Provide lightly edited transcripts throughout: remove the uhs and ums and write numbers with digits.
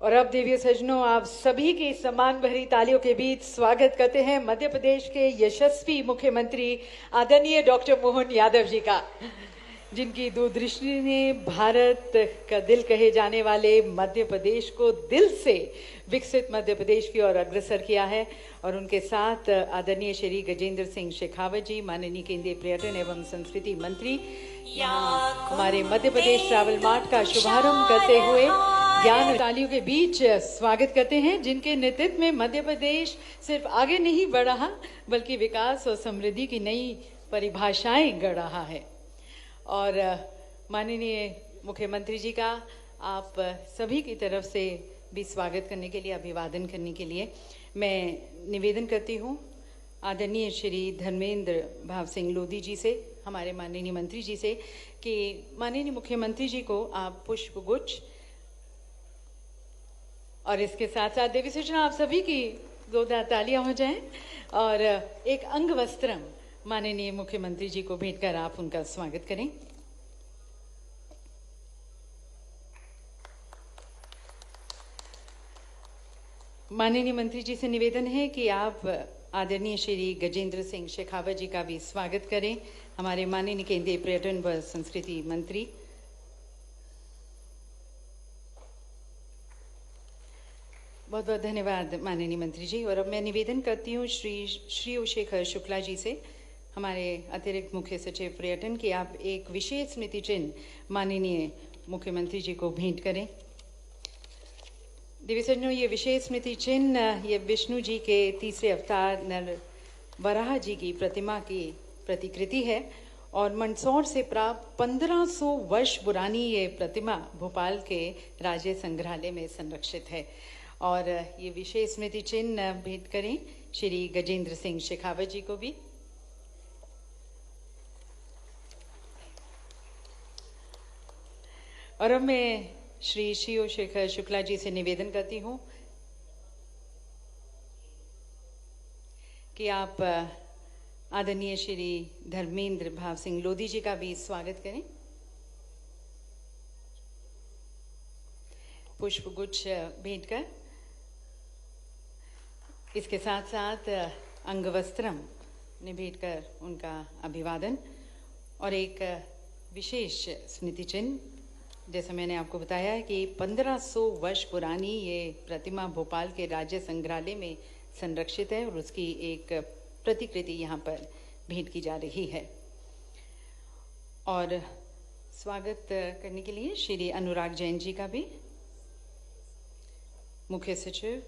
और अब देवी सज्जनों, आप सभी की सम्मान भरी तालियों के बीच स्वागत करते हैं मध्य प्रदेश के यशस्वी मुख्यमंत्री आदरणीय डॉक्टर मोहन यादव जी का, जिनकी दूरदृष्टि ने भारत का दिल कहे जाने वाले मध्य प्रदेश को दिल से विकसित मध्य प्रदेश की ओर अग्रसर किया है। और उनके साथ आदरणीय श्री गजेंद्र सिंह शेखावत जी, माननीय केंद्रीय पर्यटन एवं संस्कृति मंत्री, यहाँ हमारे मध्य प्रदेश ट्रैवल मार्ट का शुभारंभ करते हुए ज्ञान तालियों के बीच स्वागत करते हैं, जिनके नेतृत्व में मध्य प्रदेश सिर्फ आगे नहीं बढ़ रहा बल्कि विकास और समृद्धि की नई परिभाषाएं गढ़ रहा है। और माननीय मुख्यमंत्री जी का आप सभी की तरफ से भी स्वागत करने के लिए, अभिवादन करने के लिए मैं निवेदन करती हूँ आदरणीय श्री धर्मेंद्र भाव सिंह लोधी जी से, हमारे माननीय मंत्री जी से, कि माननीय मुख्यमंत्री जी को आप पुष्पगुच्छ और इसके साथ साथ देवी सूचना आप सभी की जोरदार तालियां हो जाएं और एक अंग वस्त्रम माननीय मुख्यमंत्री जी को भेंट कर आप उनका स्वागत करें। माननीय मंत्री जी से निवेदन है कि आप आदरणीय श्री गजेंद्र सिंह शेखावत जी का भी स्वागत करें, हमारे माननीय केंद्रीय पर्यटन व संस्कृति मंत्री। बहुत बहुत धन्यवाद माननीय मंत्री जी। और अब मैं निवेदन करती हूँ श्री शेखर शुक्ला जी से, हमारे अतिरिक्त मुख्य सचिव पर्यटन, की आप एक विशेष स्मृति चिन्ह माननीय मुख्यमंत्री जी को भेंट करें। देवी सज्जनों, ये विशेष स्मृति चिन्ह ये विष्णु जी के तीसरे अवतार नर वराह जी की प्रतिमा की प्रतिकृति है और मंदसौर से प्राप्त 1500 वर्ष पुरानी ये प्रतिमा भोपाल के राज्य संग्रहालय में संरक्षित है। और ये विशेष स्मृति चिन्ह भेंट करें श्री गजेंद्र सिंह शेखावत जी को भी। और अब मैं श्री शेखर शुक्ला जी से निवेदन करती हूँ कि आप आदरणीय श्री धर्मेंद्र भाव सिंह लोधी जी का भी स्वागत करें। पुष्पगुच्छ भेंट कर इसके साथ साथ अंगवस्त्रम ने भेंट कर उनका अभिवादन और एक विशेष स्मृति चिन्ह, जैसा मैंने आपको बताया है कि 1500 वर्ष पुरानी ये प्रतिमा भोपाल के राज्य संग्रहालय में संरक्षित है और उसकी एक प्रतिकृति यहाँ पर भेंट की जा रही है। और स्वागत करने के लिए श्री अनुराग जैन जी का भी, मुख्य सचिव,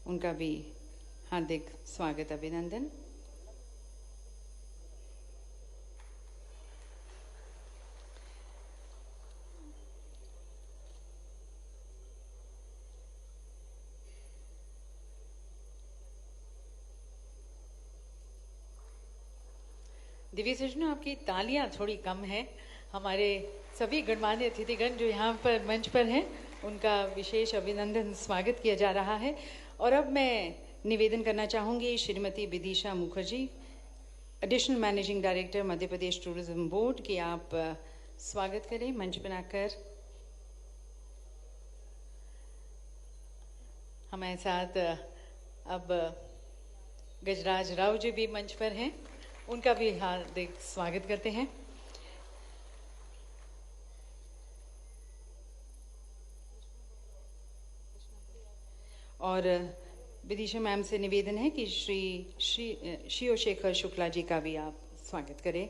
उनका भी हार्दिक स्वागत, अभिनंदन। दिव्य सज्जनों, आपकी तालियां थोड़ी कम है। हमारे सभी गणमान्य अतिथिगण जो यहाँ पर मंच पर हैं, उनका विशेष अभिनंदन स्वागत किया जा रहा है। और अब मैं निवेदन करना चाहूँगी Shrimati Vidisha Mukherjee, additional managing director Madhya Pradesh tourism board, की आप स्वागत करें मंच पर आकर। हमारे साथ अब गजराज राव जी भी मंच पर हैं, उनका भी हार्दिक स्वागत करते हैं। और विदिशा मैम से निवेदन है कि श्री शेखर शुक्ला जी का भी आप स्वागत करें।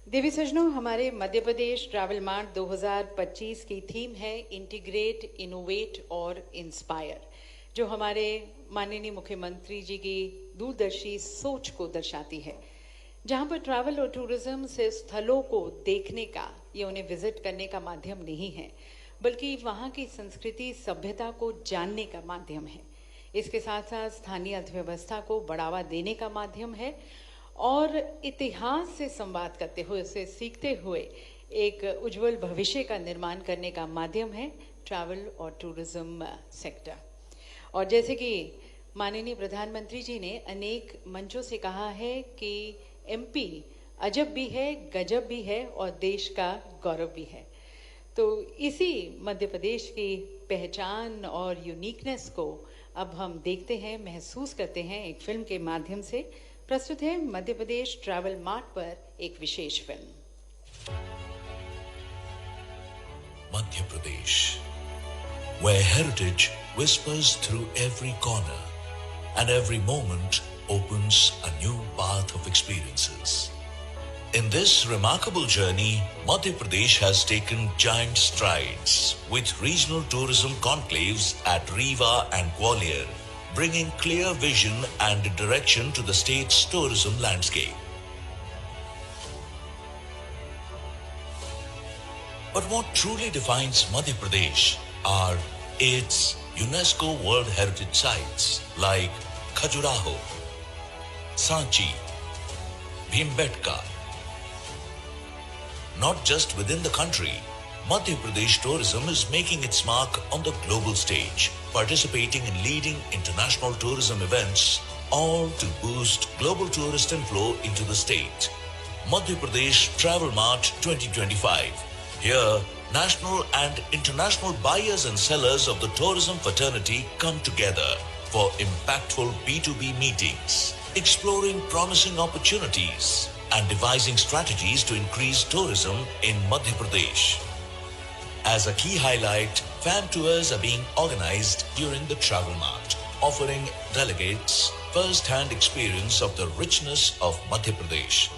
देवी सज्जनों, हमारे मध्य प्रदेश ट्रैवल मार्ट 2025 की थीम है इंटीग्रेट, इनोवेट और इंस्पायर, जो हमारे माननीय मुख्यमंत्री जी की दूरदर्शी सोच को दर्शाती है, जहाँ पर ट्रैवल और टूरिज्म से स्थलों को देखने का, ये उन्हें विजिट करने का माध्यम नहीं है, बल्कि वहाँ की संस्कृति सभ्यता को जानने का माध्यम है। इसके साथ साथ स्थानीय अर्थव्यवस्था को बढ़ावा देने का माध्यम है और इतिहास से संवाद करते हुए, उसे सीखते हुए एक उज्जवल भविष्य का निर्माण करने का माध्यम है ट्रैवल और टूरिज्म सेक्टर। और जैसे कि माननीय प्रधानमंत्री जी ने अनेक मंचों से कहा है कि एमपी अजब भी है, गजब भी है और देश का गौरव भी है। तो इसी मध्य प्रदेश की पहचान और यूनिकनेस को अब हम देखते हैं, महसूस करते हैं एक फिल्म के माध्यम से। प्रस्तुत है मध्य प्रदेश ट्रैवल मार्ट पर एक विशेष film. Madhya Pradesh, where heritage whispers through every corner and every moment opens a new path of experiences. In this remarkable journey, Madhya Pradesh has taken giant strides with regional tourism conclaves at Rewa and Gwalior, bringing clear vision and direction to the state's tourism landscape. But what truly defines Madhya Pradesh are its UNESCO World Heritage Sites like Khajuraho, Sanchi, Bhimbetka. Not just within the country, Madhya Pradesh tourism is making its mark on the global stage, participating in leading international tourism events, all to boost global tourist inflow into the state. Madhya Pradesh Travel Mart 2025. Here, national and international buyers and sellers of the tourism fraternity come together for impactful B2B meetings, exploring promising opportunities and devising strategies to increase tourism in Madhya Pradesh. As a key highlight, fan tours are being organized during the Travel Mart, offering delegates first-hand experience of the richness of Madhya Pradesh.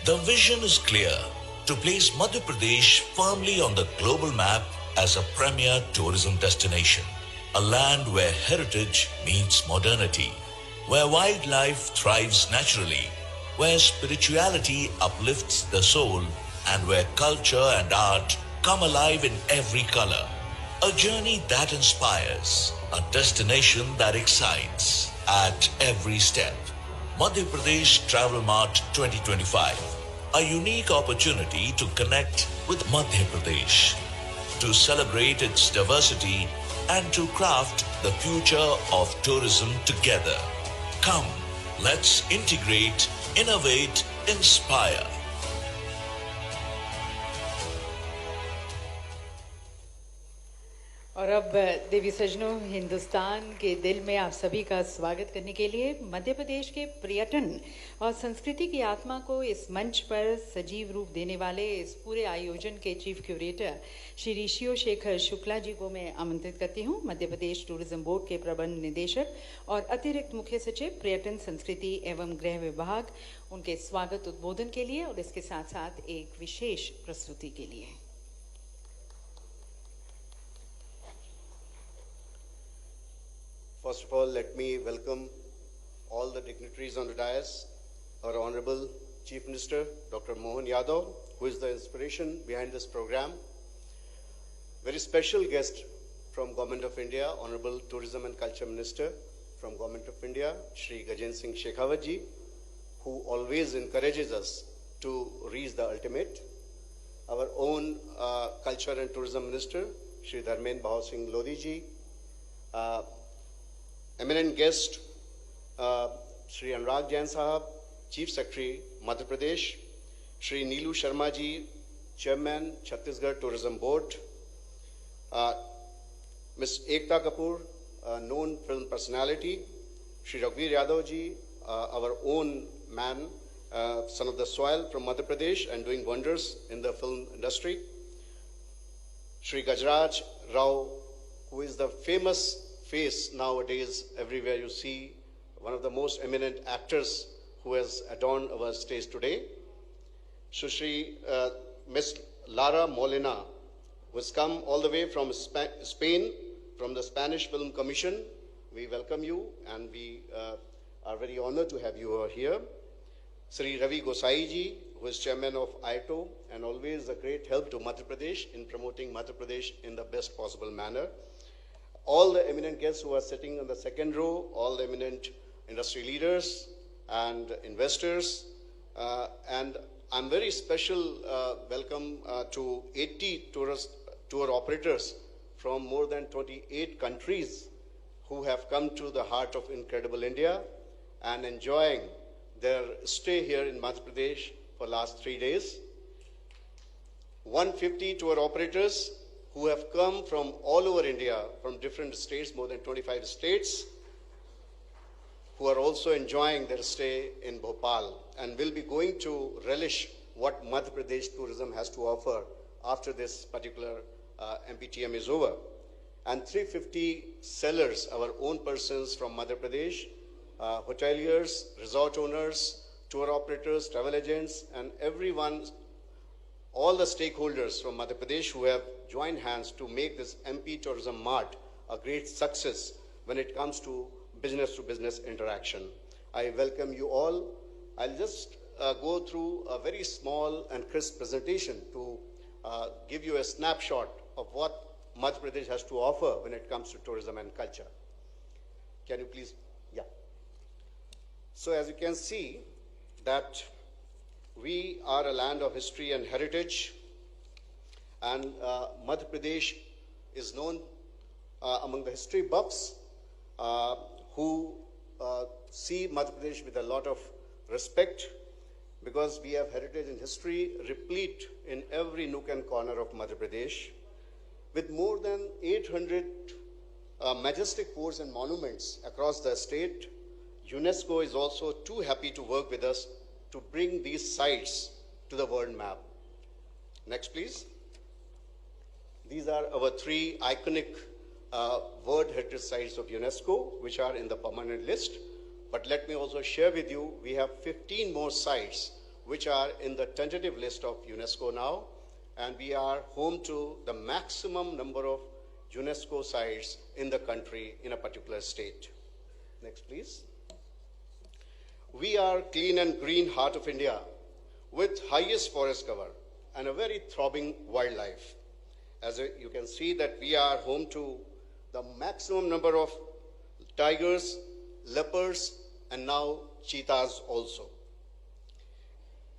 The vision is clear: to place Madhya Pradesh firmly on the global map as a premier tourism destination, a land where heritage meets modernity, where wildlife thrives naturally, where spirituality uplifts the soul, and where culture and art come alive in every color. A journey that inspires, a destination that excites at every step. Madhya Pradesh Travel Mart 2025. A unique opportunity to connect with Madhya Pradesh, to celebrate its diversity and to craft the future of tourism together. Come, let's integrate, innovate, inspire. और अब देवी सजनों, हिंदुस्तान के दिल में आप सभी का स्वागत करने के लिए मध्य प्रदेश के पर्यटन और संस्कृति की आत्मा को इस मंच पर सजीव रूप देने वाले इस पूरे आयोजन के चीफ क्यूरेटर श्री शिव शेखर शुक्ला जी को मैं आमंत्रित करती हूं। मध्य प्रदेश टूरिज्म बोर्ड के प्रबंध निदेशक और अतिरिक्त मुख्य सचिव पर्यटन, संस्कृति एवं गृह विभाग, उनके स्वागत उद्बोधन के लिए और इसके साथ साथ एक विशेष प्रस्तुति के लिए। First of all, let me welcome all the dignitaries on the dais, our Honorable Chief Minister, Dr. Mohan Yadav, who is the inspiration behind this program. Very special guest from Government of India, Honorable Tourism and Culture Minister from Government of India, Shri Gajen Singh Shekhawat ji, who always encourages us to reach the ultimate. Our own Culture and Tourism Minister, Shri Dharmendra Bahau Singh Lodi ji, eminent guest, Shri Anurag Jain Sahab, Chief Secretary, Madhya Pradesh, Shri Neelu Sharma ji, Chairman, Chhattisgarh Tourism Board, Ms. Ekta Kapoor, known film personality, Shri Raghuveer Yadav ji, our own man, son of the soil from Madhya Pradesh and doing wonders in the film industry, Shri Gajraj Rao, who is the famous face nowadays everywhere you see, one of the most eminent actors who has adorned our stage today. Sushri Ms. Lara Molina, who has come all the way from Spain, from the Spanish Film Commission. We welcome you and we are very honored to have you here. Sri Ravi Gosai ji, who is chairman of ITO and always a great help to Madhya Pradesh in promoting Madhya Pradesh in the best possible manner. All the eminent guests who are sitting on the second row, all the eminent industry leaders and investors, and I'm very special welcome to 80 tour operators from more than 28 countries who have come to the heart of incredible India and enjoying their stay here in Madhya Pradesh for last 3 days. 150 tour operators who have come from all over India, from different states, more than 25 states, who are also enjoying their stay in Bhopal and will be going to relish what Madhya Pradesh tourism has to offer after this particular MPTM is over. And 350 sellers, our own persons from Madhya Pradesh, hoteliers, resort owners, tour operators, travel agents, and everyone, all the stakeholders from Madhya Pradesh who have joined hands to make this MP Tourism Mart a great success when it comes to business interaction. I welcome you all. I'll just go through a very small and crisp presentation to give you a snapshot of what Madhya Pradesh has to offer when it comes to tourism and culture. Can you please? Yeah. So as you can see that we are a land of history and heritage, and Madhya Pradesh is known among the history buffs who see Madhya Pradesh with a lot of respect, because we have heritage and history replete in every nook and corner of Madhya Pradesh. With more than 800 majestic forts and monuments across the state, UNESCO is also too happy to work with us to bring these sites to the world map. Next, please. These are our 3 iconic World Heritage Sites of UNESCO, which are in the permanent list. But let me also share with you, we have 15 more sites which are in the tentative list of UNESCO now, and we are home to the maximum number of UNESCO sites in the country in a particular state. Next, please. We are clean and green heart of India with highest forest cover and a very throbbing wildlife. As you can see that we are home to the maximum number of tigers, leopards, and now cheetahs also.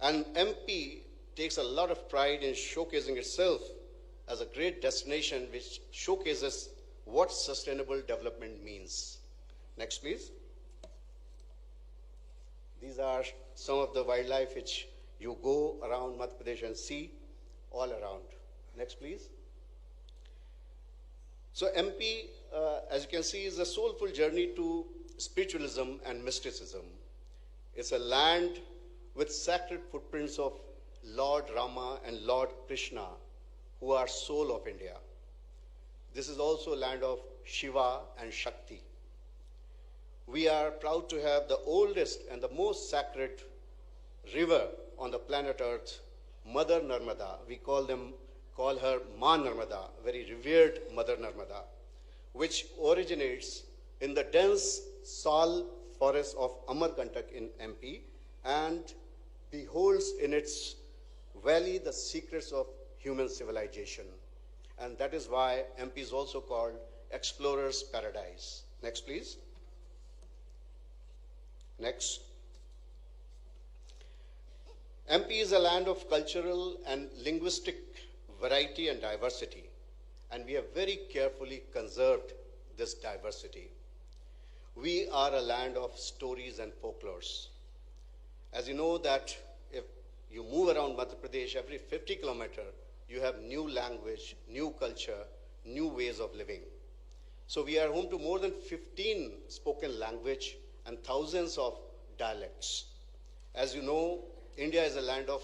And MP takes a lot of pride in showcasing itself as a great destination which showcases what sustainable development means. Next, please. These are some of the wildlife which you go around Madhya Pradesh and see all around. Next, please. So MP, as you can see, is a soulful journey to spiritualism and mysticism. It's a land with sacred footprints of Lord Rama and Lord Krishna, who are soul of India. This is also a land of Shiva and Shakti. We are proud to have the oldest and the most sacred river on the planet Earth, Mother Narmada. We call her Ma Narmada, very revered Mother Narmada, which originates in the dense sal forest of Amarkantak in MP and beholds in its valley the secrets of human civilization. And that is why MP is also called Explorer's Paradise. Next, please. Next. MP is a land of cultural and linguistic variety and diversity, and we have very carefully conserved this diversity. We are a land of stories and folklores. As you know that if you move around Madhya Pradesh, every 50 kilometers, you have new language, new culture, new ways of living. So we are home to more than 15 spoken language and thousands of dialects. As you know, India is a land of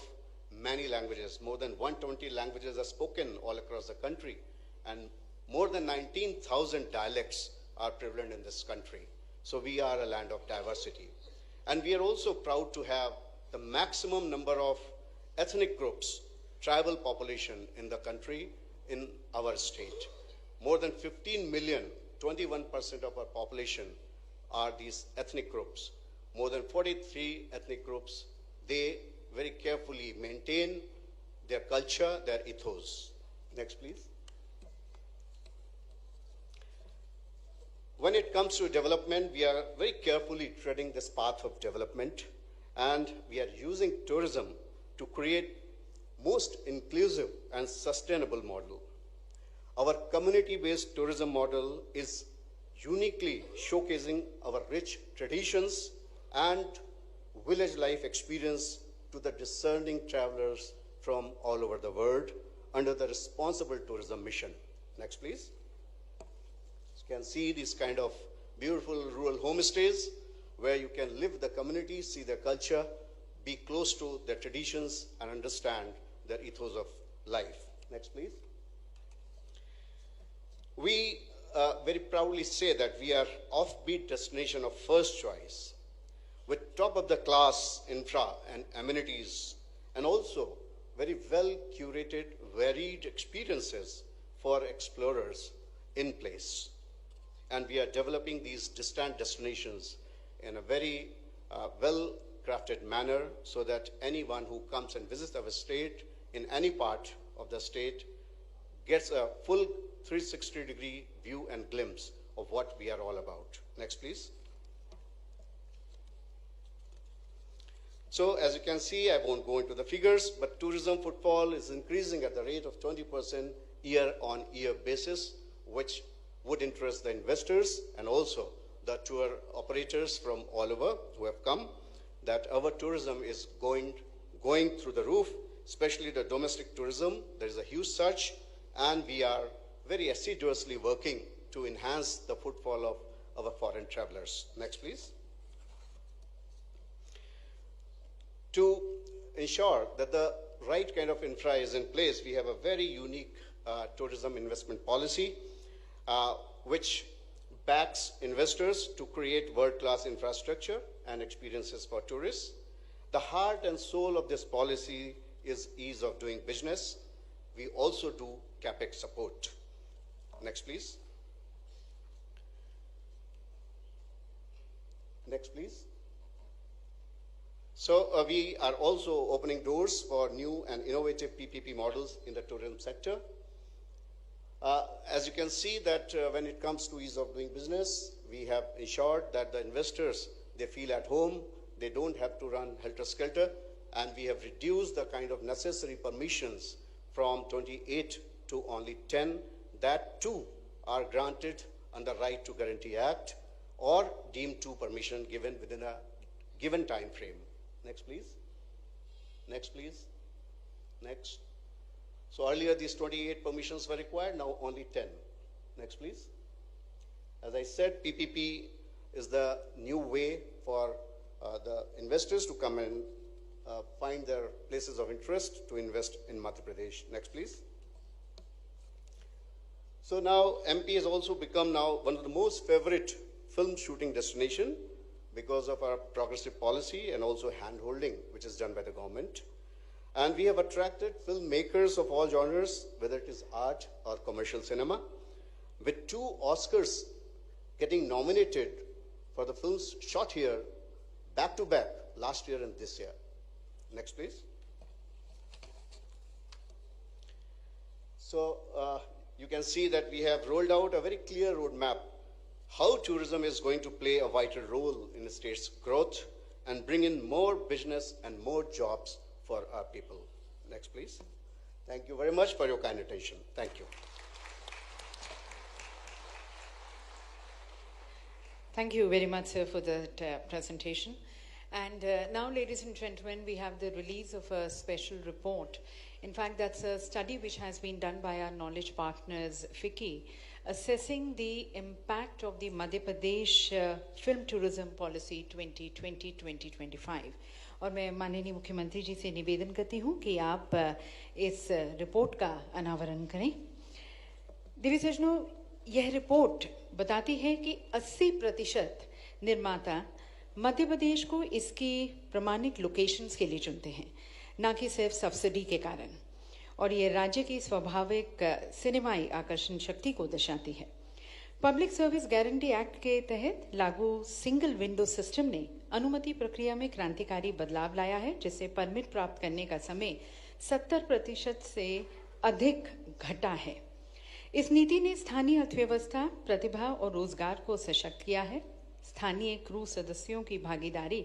many languages. More than 120 languages are spoken all across the country, and more than 19,000 dialects are prevalent in this country. So we are a land of diversity. And we are also proud to have the maximum number of ethnic groups, tribal population in the country, in our state. More than 15 million, 21% of our population are these ethnic groups. More than 43 ethnic groups, they very carefully maintain their culture, their ethos. Next, please. When it comes to development, we are very carefully treading this path of development, and we are using tourism to create most inclusive and sustainable model. Our community-based tourism model is uniquely showcasing our rich traditions and village life experience to the discerning travelers from all over the world under the Responsible Tourism Mission. Next, please. You can see these kind of beautiful rural homestays where you can live the community, see their culture, be close to their traditions, and understand their ethos of life. Next, please. We very proudly say that we are offbeat destination of first choice with top of the class infra and amenities, and also very well curated, varied experiences for explorers in place. And we are developing these distant destinations in a very well-crafted manner so that anyone who comes and visits our state in any part of the state gets a full 360-degree view and glimpse of what we are all about. Next, please. So, as you can see, I won't go into the figures, but tourism footfall is increasing at the rate of 20% year-on-year basis, which would interest the investors and also the tour operators from all over who have come, that our tourism is going through the roof, especially the domestic tourism. There is a huge surge, and we are very assiduously working to enhance the footfall of our foreign travelers. Next, please. To ensure that the right kind of infra is in place, we have a very unique tourism investment policy, which backs investors to create world-class infrastructure and experiences for tourists. The heart and soul of this policy is ease of doing business. We also do CapEx support. Next, please. Next, please. So we are also opening doors for new and innovative PPP models in the tourism sector. As you can see that when it comes to ease of doing business, we have ensured that the investors, they feel at home, they don't have to run helter-skelter, and we have reduced the kind of necessary permissions from 28 to only 10. That too are granted under Right to Guarantee Act or deemed to permission given within a given time frame. Next, please. Next, please. Next. So earlier these 28 permissions were required, now only 10. Next, please. As I said, PPP is the new way for the investors to come and find their places of interest to invest in Madhya Pradesh. Next, please. So now MP has also become now one of the most favorite film shooting destination because of our progressive policy and also hand-holding, which is done by the government. And we have attracted filmmakers of all genres, whether it is art or commercial cinema, with 2 Oscars getting nominated for the films shot here back-to-back last year and this year. Next, please. So you can see that we have rolled out a very clear roadmap how tourism is going to play a vital role in the state's growth and bring in more business and more jobs for our people. Next, please. Thank you very much for your kind attention. Thank you. Thank you very much, sir, for that presentation. And now, ladies and gentlemen, we have the release of a special report. In fact, that's a study which has been done by our knowledge partners, FICCI, assessing the impact of the Madhya Pradesh Film Tourism Policy 2020-2025. और मैं माननीय मुख्यमंत्री जी से निवेदन करती हूँ कि आप इस रिपोर्ट का अनावरण करें। दिव्य सज्जनों, यह रिपोर्ट बताती है कि 80% निर्माता मध्य प्रदेश को इसकी प्रमाणिक लोकेशंस के लिए चुनते हैं, ना कि सिर्फ सब्सिडी के कारण, और ये राज्य की स्वाभाविक सिनेमाई आकर्षण शक्ति को दर्शाती है। पब्लिक सर्विस गारंटी एक्ट के तहत लागू सिंगल विंडो सिस्टम ने अनुमति प्रक्रिया में क्रांतिकारी बदलाव लाया है, जिससे परमिट प्राप्त करने का समय 70% से अधिक घटा है। इस नीति ने स्थानीय अर्थव्यवस्था, प्रतिभा और रोजगार को सशक्त किया है। स्थानीय क्रू सदस्यों की भागीदारी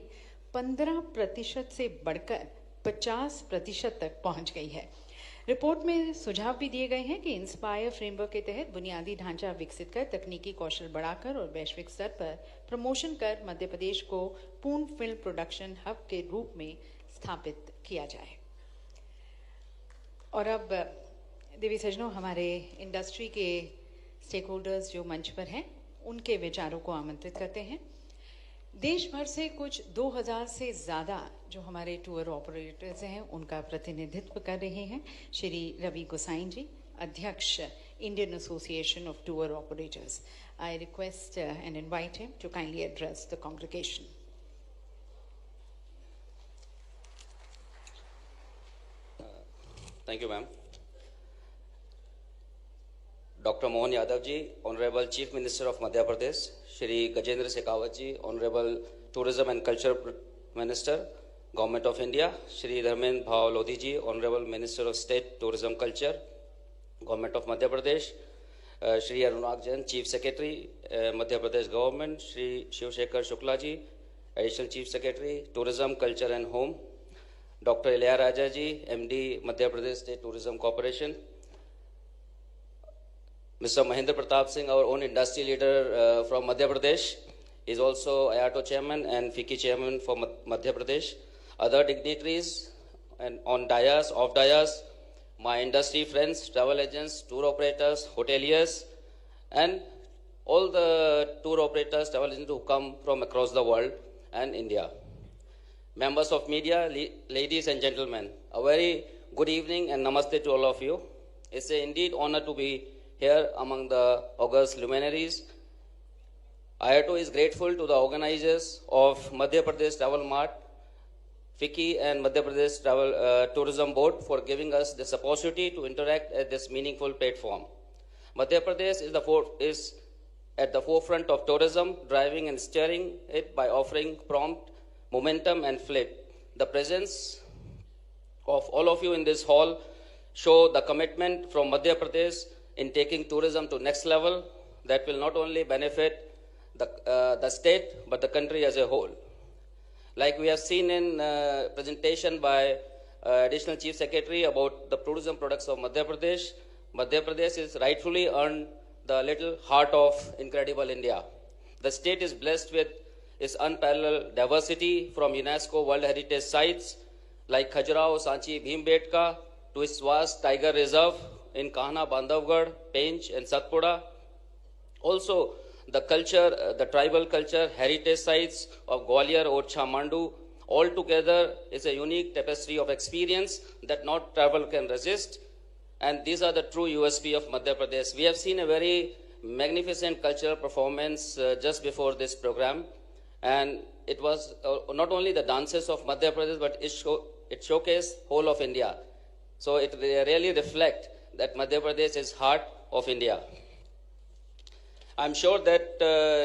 15% से बढ़कर 50% तक पहुंच गई है। रिपोर्ट में सुझाव भी दिए गए हैं कि इंस्पायर फ्रेमवर्क के तहत बुनियादी ढांचा विकसित कर, तकनीकी कौशल बढ़ाकर और वैश्विक स्तर पर प्रमोशन कर मध्य प्रदेश को पूर्ण फिल्म प्रोडक्शन हब के रूप में स्थापित किया जाए। और अब देवी सज्जनों, हमारे इंडस्ट्री के स्टेक होल्डर्स जो मंच पर हैं, उनके विचारों को आमंत्रित करते हैं। देश भर से कुछ 2000 से ज़्यादा जो हमारे टूर ऑपरेटर्स हैं, उनका प्रतिनिधित्व कर रहे हैं श्री रवि गोसाइन जी, अध्यक्ष Indian association of tour operators. I request and invite him to kindly address the congregation. Thank you, ma'am. Dr. Mohan Yadav ji, Honorable Chief Minister of Madhya Pradesh, Shri Gajendra Shekhawat ji, Honorable Tourism and Culture Minister, Government of India, Shri Dharmendra Bhau Lodhi ji, Honorable Minister of State Tourism Culture, Government of Madhya Pradesh, Shri Arunag Jain, Chief Secretary, Madhya Pradesh Government, Shri Shiv Shekhar Shukla ji, Additional Chief Secretary, Tourism, Culture and Home, Dr. Ilya Raja ji, MD, Madhya Pradesh State Tourism Corporation, Mr. Mahendra Pratap Singh, our own industry leader from Madhya Pradesh, is also IATO chairman and FICCI chairman for Madhya Pradesh. Other dignitaries and on dais, off dais, my industry friends, travel agents, tour operators, hoteliers, and all the tour operators, travel agents who come from across the world and India. Members of media, ladies and gentlemen, a very good evening and namaste to all of you. It's an indeed honor to be here among the august luminaries. IATO is grateful to the organizers of Madhya Pradesh Travel Mart, FICCI and Madhya Pradesh Tourism Board for giving us this opportunity to interact at this meaningful platform. Madhya Pradesh is at the forefront of tourism, driving and steering it by offering prompt momentum and flip. The presence of all of you in this hall show the commitment from Madhya Pradesh in taking tourism to next level that will not only benefit the state but the country as a whole. Like we have seen in presentation by Additional Chief Secretary about the tourism products of Madhya Pradesh is rightfully earned the little heart of incredible India. The state is blessed with its unparalleled diversity from UNESCO World Heritage Sites like Khajuraho, Sanchi, Bhimbetka to its vast tiger reserve in Kahana, Bandhavgarh, Pench and Satpura. Also, the culture, the tribal culture, heritage sites of Gwalior, Orchha, Mandu, all together is a unique tapestry of experience that not travel can resist. And these are the true USP of Madhya Pradesh. We have seen a very magnificent cultural performance just before this program. And it was not only the dances of Madhya Pradesh, but it showcased whole of India. So it really reflects that Madhya Pradesh is heart of India. I'm sure that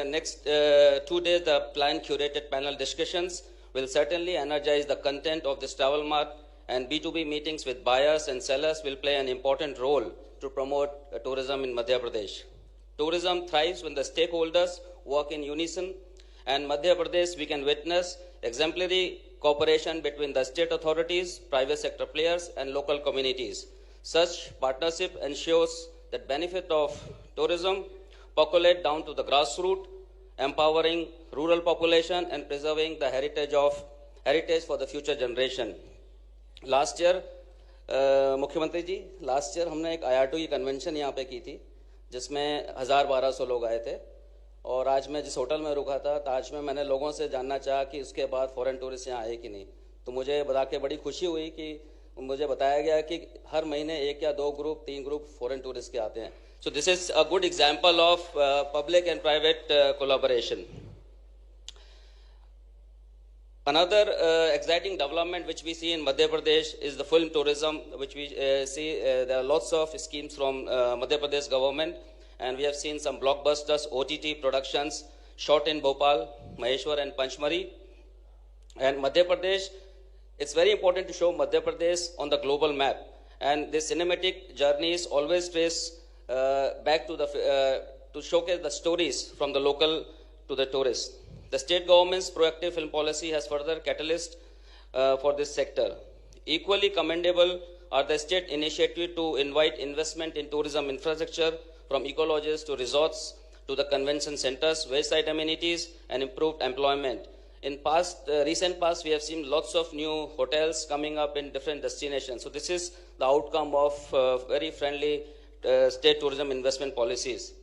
next 2 days the planned curated panel discussions will certainly energize the content of this travel mart, and B2B meetings with buyers and sellers will play an important role to promote tourism in Madhya Pradesh. Tourism thrives when the stakeholders work in unison, and Madhya Pradesh we can witness exemplary cooperation between the state authorities, private sector players and local communities. Such partnership ensures that benefit of tourism percolate down to the grassroots, empowering rural population and preserving the heritage for the future generation. Last year, मुख्यमंत्री जी, last year हमने एक IATO की convention यहाँ पे की थी जिसमें 1000-1200 लोग आए थे, और आज मैं जिस होटल में रुका था ताज में, मैंने लोगों से जानना चाहा कि उसके बाद फॉरेन टूरिस्ट यहाँ आए कि नहीं, तो मुझे बता के बड़ी खुशी हुई कि मुझे बताया गया कि हर महीने 1 या 2 ग्रुप 3 ग्रुप फॉरेन टूरिस्ट के आते हैं. So this is a good example of public and private collaboration. Another exciting development which we see in Madhya Pradesh is the film tourism, which we see there are lots of schemes from Madhya Pradesh government, and we have seen some blockbusters OTT productions shot in Bhopal, Maheshwar and Panchmari. And Madhya Pradesh, it's very important to show Madhya Pradesh on the global map, and this cinematic journeys always trace back to to showcase the stories from the local to the tourists. The state government's proactive film policy has further catalyst for this sector. Equally commendable are the state initiative to invite investment in tourism infrastructure from eco-lodges to resorts to the convention centers, wayside amenities, and improved employment. In recent past, we have seen lots of new hotels coming up in different destinations. So this is the outcome of very friendly state tourism investment policies.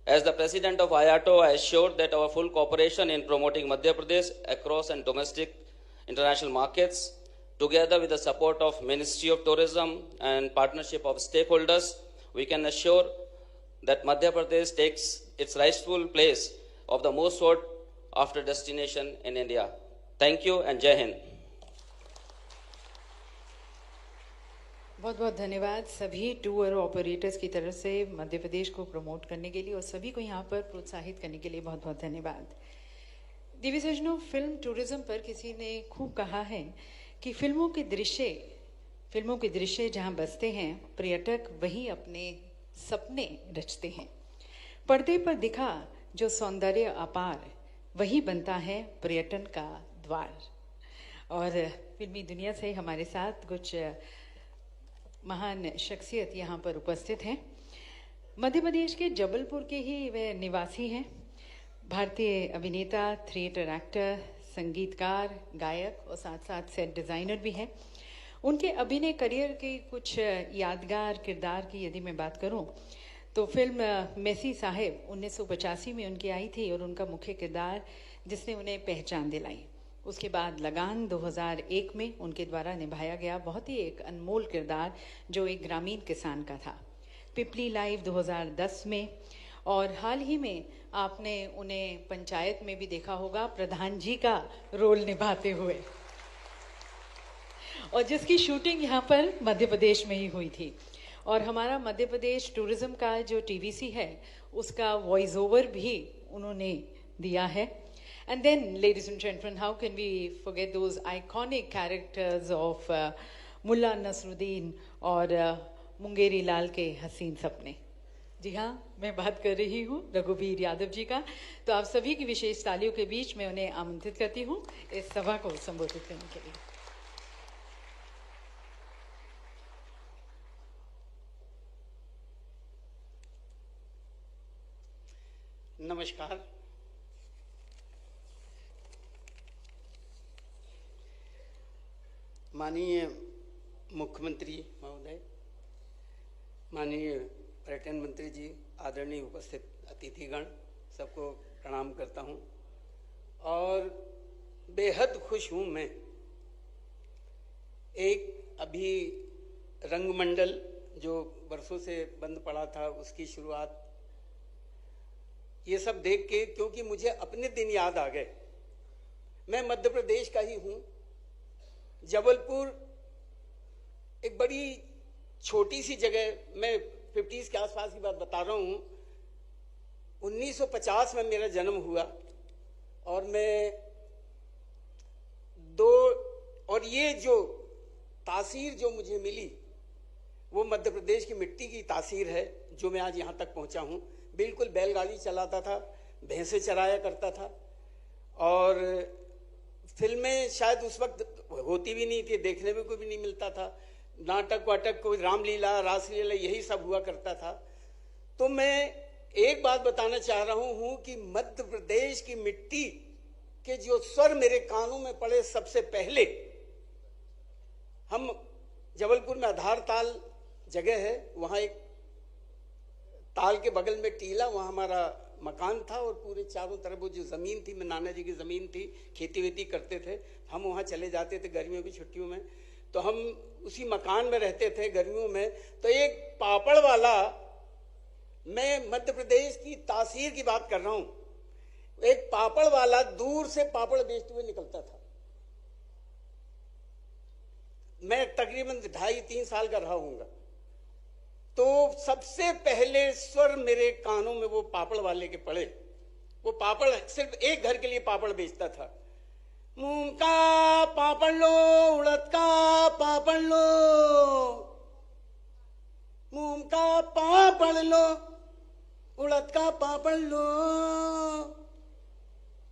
As the president of IATO, I assured that our full cooperation in promoting Madhya Pradesh across and domestic international markets, together with the support of Ministry of Tourism and partnership of stakeholders, we can assure that Madhya Pradesh takes its rightful place of the most sought after destination in India. Thank you and Jai Hind. बहुत बहुत धन्यवाद सभी tour operators की तरफ से मध्य प्रदेश को promote करने के लिए और सभी को यहाँ पर प्रोत्साहित करने के लिए बहुत बहुत धन्यवाद। दिव्य सज्जनों, फिल्म टूरिज्म पर किसी ने खूब कहा है कि फिल्मों के दृश्य जहाँ बसते हैं, पर्यटक वहीं अपने सपने रचते हैं। पर्दे पर दिखा जो सौंदर्य अपार, वही बनता है पर्यटन का द्वार। और फिल्मी दुनिया से हमारे साथ कुछ महान शख्सियत यहाँ पर उपस्थित हैं। मध्य प्रदेश के जबलपुर के ही वे निवासी हैं। भारतीय अभिनेता, थिएटर एक्टर, संगीतकार, गायक और साथ साथ सेट डिज़ाइनर भी हैं। उनके अभिनय करियर के कुछ यादगार किरदार की यदि मैं बात करूं तो फिल्म मेसी साहेब 1985 में उनकी आई थी और उनका मुख्य किरदार जिसने उन्हें पहचान दिलाई। उसके बाद लगान 2001 में उनके द्वारा निभाया गया बहुत ही एक अनमोल किरदार जो एक ग्रामीण किसान का था। पिपली लाइव 2010 में, और हाल ही में आपने उन्हें पंचायत में भी देखा होगा प्रधान जी का रोल निभाते हुए, और जिसकी शूटिंग यहाँ पर मध्य प्रदेश में ही हुई थी। और हमारा मध्य प्रदेश टूरिज्म का जो टीवीसी है उसका वॉइस ओवर भी उन्होंने दिया है। And then, ladies and gentlemen, how can we forget those iconic characters of Mulla Nasruddin और मुंगेरी लाल के हसीन सपने। जी हाँ, मैं बात कर रही हूँ रघुवीर यादव जी का। तो आप सभी की विशेष तालियों के बीच मैं उन्हें आमंत्रित करती हूँ इस सभा को संबोधित करने के लिए। नमस्कार। माननीय मुख्यमंत्री महोदय, माननीय पर्यटन मंत्री जी, आदरणीय उपस्थित अतिथिगण, सबको प्रणाम करता हूं और बेहद खुश हूं मैं। एक अभी रंगमंडल जो वर्षों से बंद पड़ा था उसकी शुरुआत, ये सब देख के, क्योंकि मुझे अपने दिन याद आ गए। मैं मध्य प्रदेश का ही हूं। जबलपुर एक बड़ी छोटी सी जगह, मैं 50s के आसपास की बात बता रहा हूं। 1950 में मेरा जन्म हुआ और और ये जो तासीर जो मुझे मिली वो मध्य प्रदेश की मिट्टी की तासीर है जो मैं आज यहाँ तक पहुँचा हूँ। बिल्कुल बैलगाड़ी चलाता था, भैंसे चराया करता था और फिल्में शायद उस वक्त होती भी नहीं थी, देखने में कोई भी नहीं मिलता था। नाटक वाटक, कोई रामलीला, रासलीला, यही सब हुआ करता था। तो मैं एक बात बताना चाह रहा हूं कि मध्य प्रदेश की मिट्टी के जो स्वर मेरे कानों में पड़े, सबसे पहले हम जबलपुर में आधार ताल जगह है, वहां एक ताल के बगल में टीला, वहां हमारा मकान था और पूरे चारों तरफ वो जो जमीन थी, मैं नाना जी की जमीन थी, खेती वेती करते थे। हम वहां चले जाते थे गर्मियों की छुट्टियों में, तो हम उसी मकान में रहते थे गर्मियों में। तो एक पापड़ वाला, मैं मध्य प्रदेश की तासीर की बात कर रहा हूं, एक पापड़ वाला दूर से पापड़ बेचते हुए निकलता था। मैं तकरीबन 2.5-3 साल का रहा हूंगा। तो सबसे पहले स्वर मेरे कानों में वो पापड़ वाले के पड़े। वो पापड़ सिर्फ एक घर के लिए पापड़ बेचता था। मूंग का पापड़ लो, उड़द का पापड़ लो, मूंग का पापड़ लो, उड़द का पापड़ लो।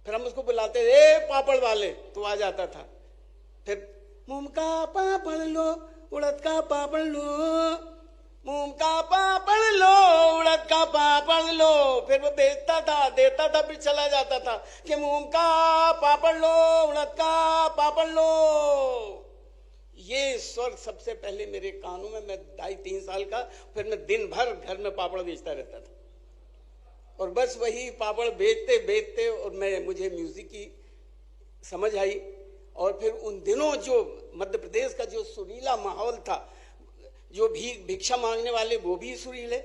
फिर हम उसको बुलाते थे, ए पापड़ वाले, तो आ जाता था। फिर मूंग का पापड़ लो, उड़द का पापड़ लो, मूंग का पापड़ लो, उड़द का पापड़ लो। फिर वो बेचता था, देता था, फिर चला जाता था कि मूंग का पापड़ लो, उड़द का पापड़ लो। ये स्वर सबसे पहले मेरे कानों में, मैं 2.5-3 साल का, फिर मैं दिन भर घर में पापड़ बेचता रहता था और बस वही पापड़ बेचते बेचते और मुझे म्यूजिक की समझ आई। और फिर उन दिनों जो मध्य प्रदेश का जो सुरीला माहौल था, जो भिक्षा मांगने वाले वो भी सुरीले,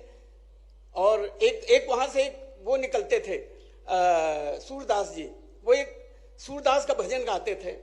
और एक वहां से वो निकलते थे सूरदास जी, वो एक सूरदास का भजन गाते थे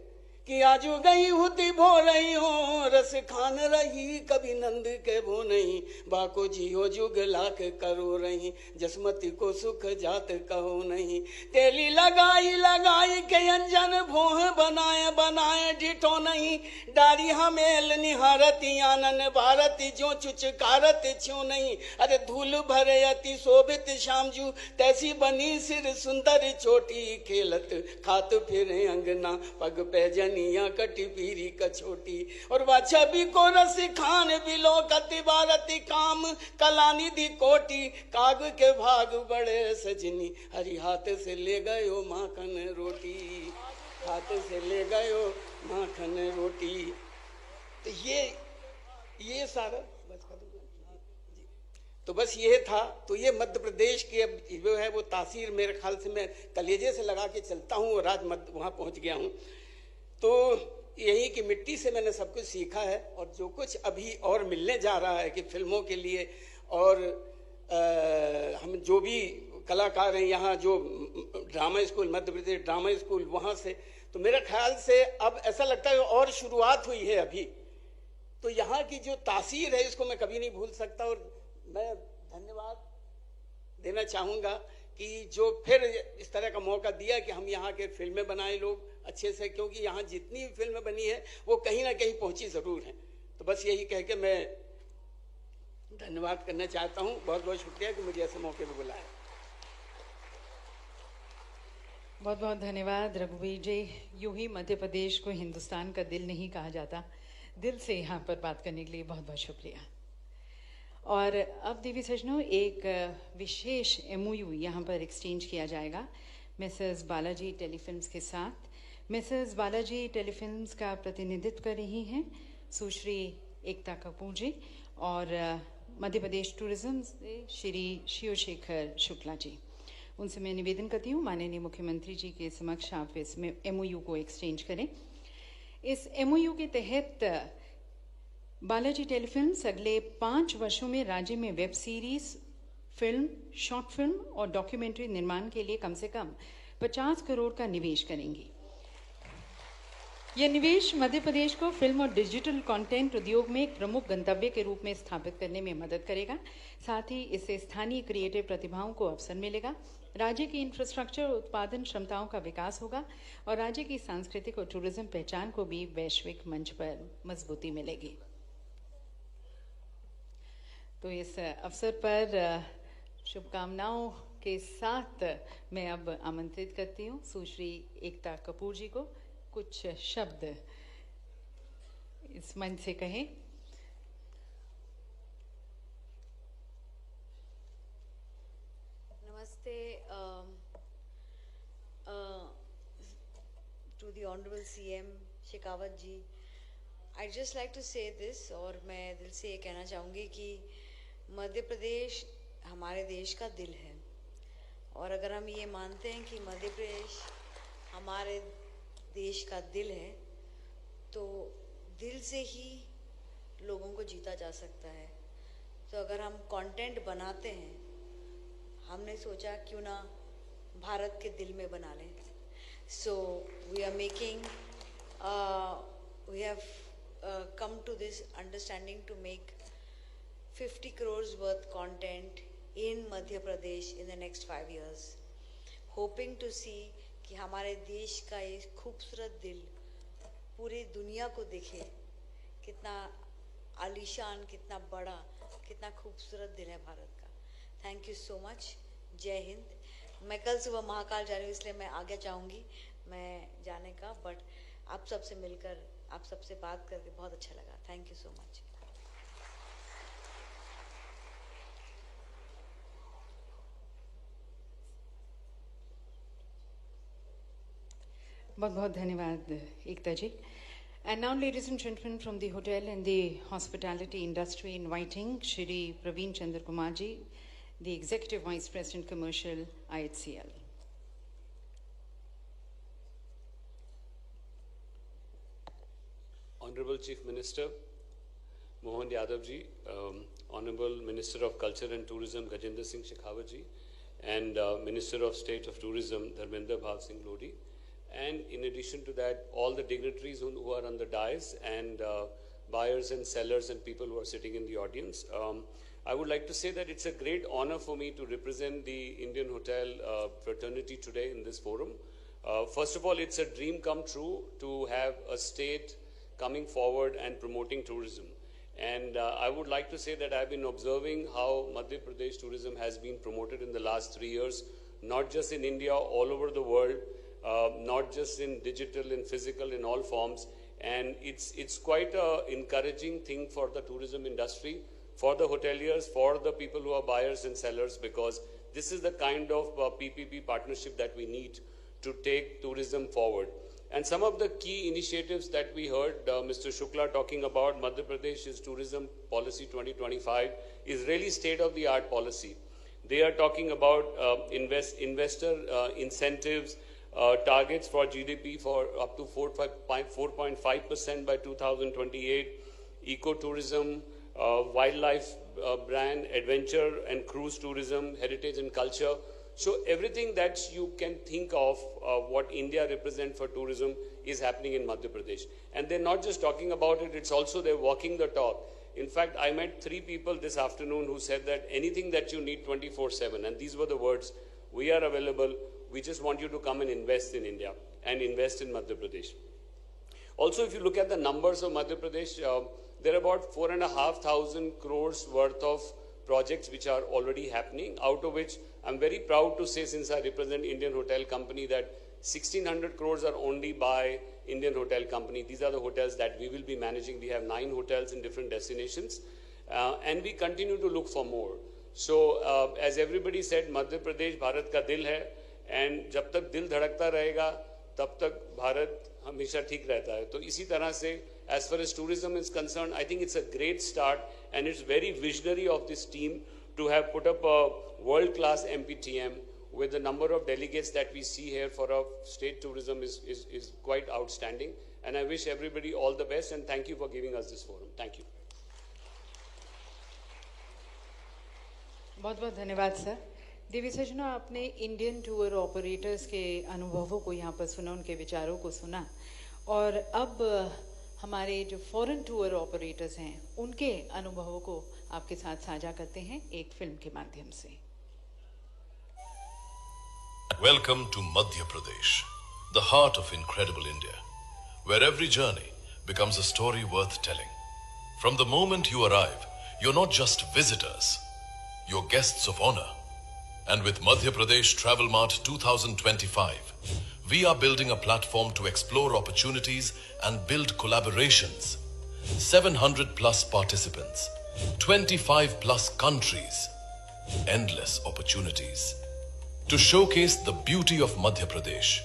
कि आजू गई होती भो रही हो, रस खान रही कभी नंद के भो नहीं, बाको जियो जुग लाख करो रही, जसमती को सुख जात कहो नहीं। तेली लगाई लगाई के अंजन भोह बनाए बनाए डिठो नहीं, डारी हमेल निहारती आनन भारती जो चुचकारत छो नहीं। अरे धूल भरे अति शोभित श्यामजू, तैसी बनी सिर सुंदर चोटी, खेलत खात फिरे अंगना पग पैजन कटी पीरी कछोटी। और वह छवि को रस खान बिलो कति बारती काम, कलानी दी कोटी काग के भाग बड़े सजनी, हरि हाथ से ले गयो माखन रोटी, हाथ से ले गयो माखन रोटी। तो ये सारा तो बस ये था। तो ये मध्य प्रदेश के अब जो है वो तासीर मेरे ख्याल से मैं कलेजे से लगा के चलता हूँ और आज वहाँ पहुँच गया हूँ। तो यही की मिट्टी से मैंने सब कुछ सीखा है और जो कुछ अभी और मिलने जा रहा है कि फिल्मों के लिए और हम जो भी कलाकार हैं यहाँ, जो drama school, Madhya Pradesh drama school, वहाँ से, तो मेरे ख्याल से अब ऐसा लगता है और शुरुआत हुई है अभी। तो यहाँ की जो तासीर है इसको मैं कभी नहीं भूल सकता। और मैं धन्यवाद देना चाहूँगा कि जो फिर इस तरह का मौका दिया कि हम यहाँ के फिल्में बनाए लोग अच्छे से, क्योंकि यहाँ जितनी भी फिल्में बनी है वो कहीं ना कहीं पहुँची ज़रूर हैं। तो बस यही कह के मैं धन्यवाद करना चाहता हूँ। बहुत बहुत शुक्रिया कि मुझे ऐसे मौके पर बुलाया। बहुत बहुत धन्यवाद रघुवीर जी। यूं ही मध्य प्रदेश को हिंदुस्तान का दिल नहीं कहा जाता, दिल से यहाँ पर बात करने के लिए बहुत बहुत शुक्रिया। और अब देवी सज्जनों, एक विशेष MOU यहाँ पर एक्सचेंज किया जाएगा मिसेस बालाजी टेलीफिल्म्स के साथ। मिसेस बालाजी टेलीफिल्म्स का प्रतिनिधित्व कर रही हैं सुश्री एकता कपूर जी और मध्य प्रदेश टूरिज्म से श्री शिवशेखर शुक्ला जी। उनसे मैं निवेदन करती हूँ माननीय मुख्यमंत्री जी के समक्ष आप इस MOU को एक्सचेंज करें। इस MOU के तहत बालाजी टेलीफिल्म्स अगले 5 वर्षों में राज्य में web series, film, short film और डॉक्यूमेंट्री निर्माण के लिए कम से कम 50 करोड़ का निवेश करेंगी। यह निवेश मध्य प्रदेश को फिल्म और डिजिटल कंटेंट उद्योग में एक प्रमुख गंतव्य के रूप में स्थापित करने में मदद करेगा। साथ ही इससे स्थानीय क्रिएटिव प्रतिभाओं को अवसर मिलेगा, राज्य की इंफ्रास्ट्रक्चर उत्पादन क्षमताओं का विकास होगा और राज्य की सांस्कृतिक और टूरिज्म पहचान को भी वैश्विक मंच पर मजबूती मिलेगी। तो इस अवसर पर शुभकामनाओं के साथ मैं अब आमंत्रित करती हूँ सुश्री एकता कपूर जी को कुछ शब्द इस मंच से कहें। नमस्ते to the honourable CM Shekhawat ji. I just like to say this, और मैं दिल से ये कहना चाहूँगी कि मध्य प्रदेश हमारे देश का दिल है, और अगर हम ये मानते हैं कि मध्य प्रदेश हमारे देश का दिल है तो दिल से ही लोगों को जीता जा सकता है। तो अगर हम कंटेंट बनाते हैं, हमने सोचा क्यों ना भारत के दिल में बना लें। So we are making, we have come to this understanding to make 50 crores worth content in Madhya Pradesh in the next 5 years, hoping to see कि हमारे देश का ये खूबसूरत दिल पूरी दुनिया को दिखे, कितना आलीशान, कितना बड़ा, कितना खूबसूरत दिल है भारत का। Thank you so much. जय हिंद। मैं कल सुबह महाकाल जा रही हूँ, इसलिए मैं आगे चाहूँगी मैं जाने का, बट आप सबसे मिलकर आप सबसे बात करके बहुत अच्छा लगा. Thank you so much. बहुत बहुत धन्यवाद एकता जी. And now, ladies and gentlemen, from the hotel and the hospitality industry, inviting Shri Praveen Chandra Kumar ji, the Executive Vice President Commercial, IHCL. Honorable Chief Minister Mohan Yadav ji, Honorable Minister of Culture and Tourism Gajendra Singh Shekhawat ji, and Minister of State of Tourism Dharmendra Bhav Singh Lodi, and in addition to that, all the dignitaries who are on the dais, and buyers and sellers and people who are sitting in the audience. I would like to say that it's a great honor for me to represent the Indian Hotel fraternity today in this forum. First of all, it's a dream come true to have a state coming forward and promoting tourism. And I would like to say that I've been observing how Madhya Pradesh tourism has been promoted in the last 3 years, not just in India, all over the world, not just in digital and physical, in all forms. And it's quite an encouraging thing for the tourism industry, for the hoteliers, for the people who are buyers and sellers, because this is the kind of PPP partnership that we need to take tourism forward. And some of the key initiatives that we heard Mr. Shukla talking about, Madhya Pradesh's Tourism Policy 2025, is really state-of-the-art policy. They are talking about investor incentives, targets for GDP for up to 4.5% by 2028, ecotourism, wildlife brand, adventure and cruise tourism, heritage and culture. So everything that you can think of what India represents for tourism is happening in Madhya Pradesh. And they're not just talking about it, it's also they're walking the talk. In fact, I met 3 people this afternoon who said that anything that you need 24/7, and these were the words, we are available, we just want you to come and invest in India and invest in Madhya Pradesh. Also, if you look at the numbers of Madhya Pradesh, there are about 4,500 crores worth of projects which are already happening, out of which I'm very proud to say, since I represent Indian Hotel Company, that 1,600 crores are only by Indian Hotel Company. These are the hotels that we will be managing. We have 9 hotels in different destinations, and we continue to look for more. So, as everybody said, Madhya Pradesh Bharat ka dil hai, and जब तक दिल धड़कता रहेगा, तब तक भारत हमेशा ठीक रहता है. तो इसी तरह से, as far as tourism is concerned, I think it's a great start, and it's very visionary of this team to have put up a world-class MPTM with the number of delegates that we see here for our state tourism is quite outstanding. And I wish everybody all the best, and thank you for giving us this forum. Thank you. बहुत बहुत धन्यवाद sir. देवी सजना, आपने Indian tour operators के अनुभवों को यहाँ पर सुना, उनके विचारों को सुना, और अब हमारे जो फॉरेन टूर ऑपरेटर्स हैं उनके अनुभवों को आपके साथ साझा करते हैं एक फिल्म के माध्यम से. Welcome to Madhya Pradesh, the heart of incredible India, where every journey becomes a story worth telling. From the moment you arrive, you're not just visitors, you're guests of honor. And with Madhya Pradesh Travel Mart 2025, we are building a platform to explore opportunities and build collaborations. 700 plus participants, 25 plus countries, endless opportunities. To showcase the beauty of Madhya Pradesh,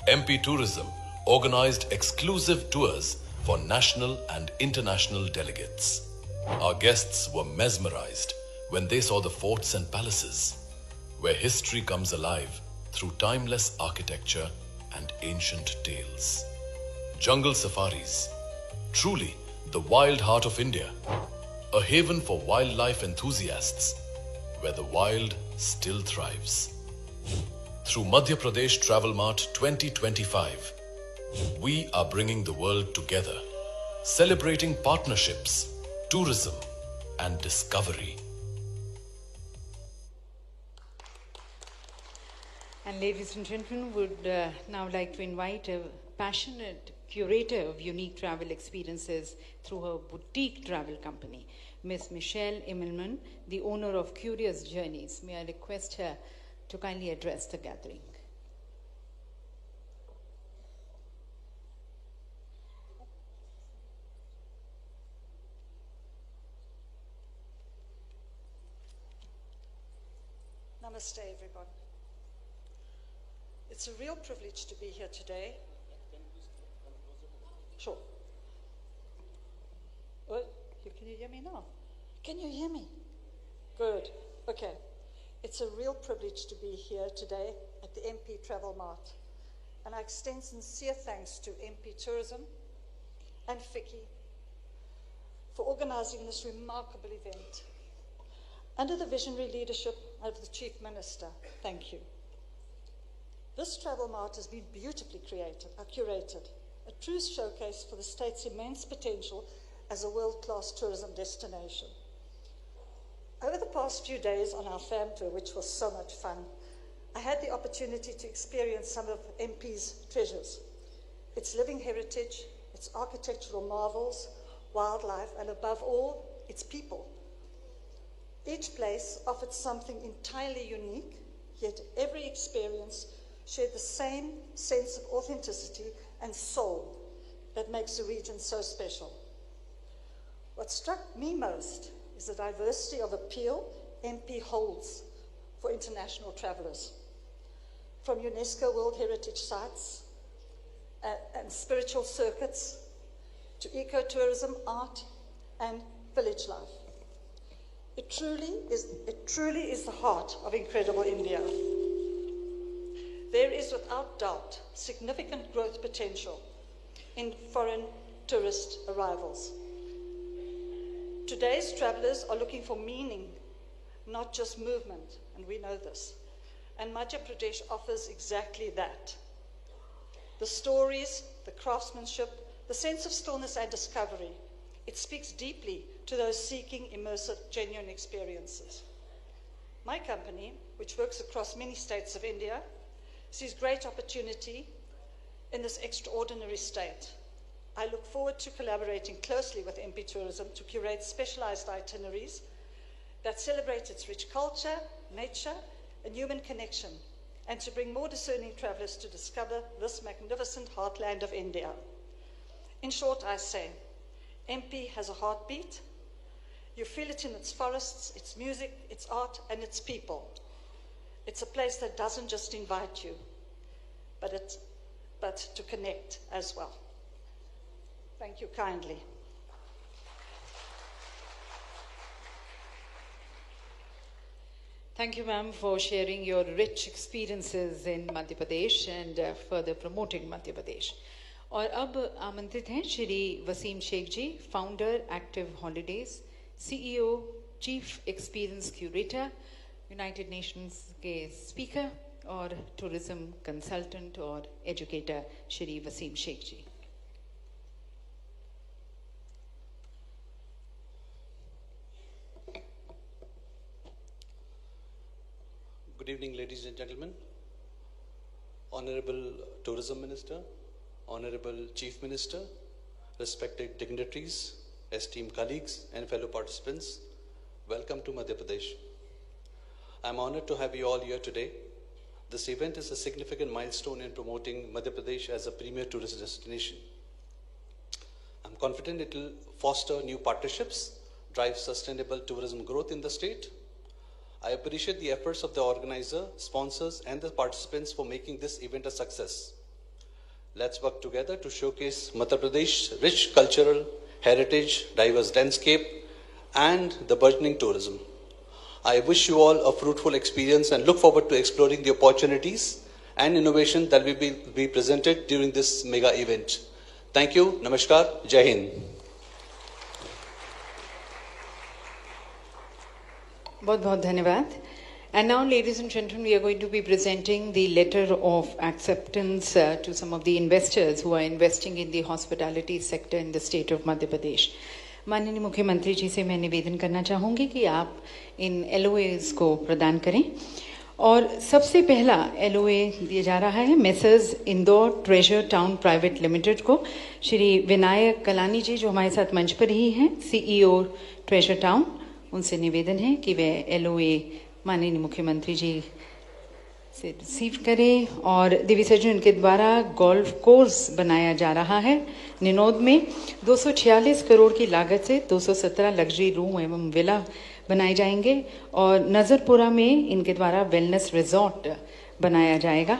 MP Tourism organized exclusive tours for national and international delegates. Our guests were mesmerized when they saw the forts and palaces, where history comes alive through timeless architecture and ancient tales. Jungle safaris, truly the wild heart of India, a haven for wildlife enthusiasts, where the wild still thrives. Through Madhya Pradesh Travel Mart 2025, we are bringing the world together, celebrating partnerships, tourism, and discovery. And ladies and gentlemen, would now like to invite a passionate curator of unique travel experiences through her boutique travel company, Miss Michelle Immelman, the owner of Curious Journeys. May I request her to kindly address the gathering. Namaste, everyone. It's a real privilege to be here today. Sure. Oh, can you hear me now? Can you hear me? Good. Okay. It's a real privilege to be here today at the MP Travel Mart. And I extend sincere thanks to MP Tourism and Vicky for organizing this remarkable event. Under the visionary leadership of the Chief Minister, thank you. This travel mart has been beautifully curated, a true showcase for the state's immense potential as a world-class tourism destination. Over the past few days on our fam tour, which was so much fun, I had the opportunity to experience some of MP's treasures, its living heritage, its architectural marvels, wildlife, and above all, its people. Each place offered something entirely unique, yet every experience shared the same sense of authenticity and soul that makes the region so special. What struck me most is the diversity of appeal MP holds for international travelers. From UNESCO World Heritage Sites and spiritual circuits to ecotourism, art, and village life. It truly is the heart of incredible India. There is without doubt significant growth potential in foreign tourist arrivals. Today's travelers are looking for meaning, not just movement, and we know this. And Madhya Pradesh offers exactly that. The stories, the craftsmanship, the sense of stillness and discovery, it speaks deeply to those seeking immersive, genuine experiences. My company, which works across many states of India, sees great opportunity in this extraordinary state. I look forward to collaborating closely with MP Tourism to curate specialized itineraries that celebrate its rich culture, nature, and human connection, and to bring more discerning travelers to discover this magnificent heartland of India. In short, I say, MP has a heartbeat. You feel it in its forests, its music, its art, and its people. It's a place that doesn't just invite you, but to connect as well. Thank you kindly. Thank you, ma'am, for sharing your rich experiences in Madhya Pradesh and further promoting Madhya Pradesh. और अब आमंत्रित हैं Shri Waseem Sheikh ji, founder Active Holidays, CEO, chief experience curator, United Nations के speaker और tourism consultant और educator Shri Waseem Sheikh ji. Good evening, ladies and gentlemen. Honorable Tourism Minister, Honorable Chief Minister, respected dignitaries, esteemed colleagues, and fellow participants, welcome to Madhya Pradesh. I'm honored to have you all here today. This event is a significant milestone in promoting Madhya Pradesh as a premier tourist destination. I'm confident it will foster new partnerships, drive sustainable tourism growth in the state. I appreciate the efforts of the organizer, sponsors, and the participants for making this event a success. Let's work together to showcase Madhya Pradesh's rich cultural heritage, diverse landscape, and the burgeoning tourism. I wish you all a fruitful experience and look forward to exploring the opportunities and innovation that will be presented during this mega event. Thank you. Namaskar. Jai Hind. बहुत-बहुत धन्यवाद. And now, ladies and gentlemen, we are going to be presenting the letter of acceptance to some of the investors who are investing in the hospitality sector in the state of Madhya Pradesh. माननीय मुख्यमंत्री जी से मैं निवेदन करना चाहूँगी कि आप इन LOAs को प्रदान करें. और सबसे पहला LOA दिया जा रहा है messrs Indore treasure town private limited को. श्री विनायक कलानी जी जो हमारे साथ मंच पर ही हैं, CEO ट्रेजर टाउन, उनसे निवेदन है कि वे LOA माननीय मुख्यमंत्री जी से रिसीव करें. और दिव्य सज्जन उनके द्वारा गोल्फ कोर्स बनाया जा रहा है निनोद में. 246 करोड़ की लागत से 217 लग्जरी रूम एवं विला बनाए जाएंगे और नज़रपुरा में इनके द्वारा वेलनेस रिजॉर्ट बनाया जाएगा।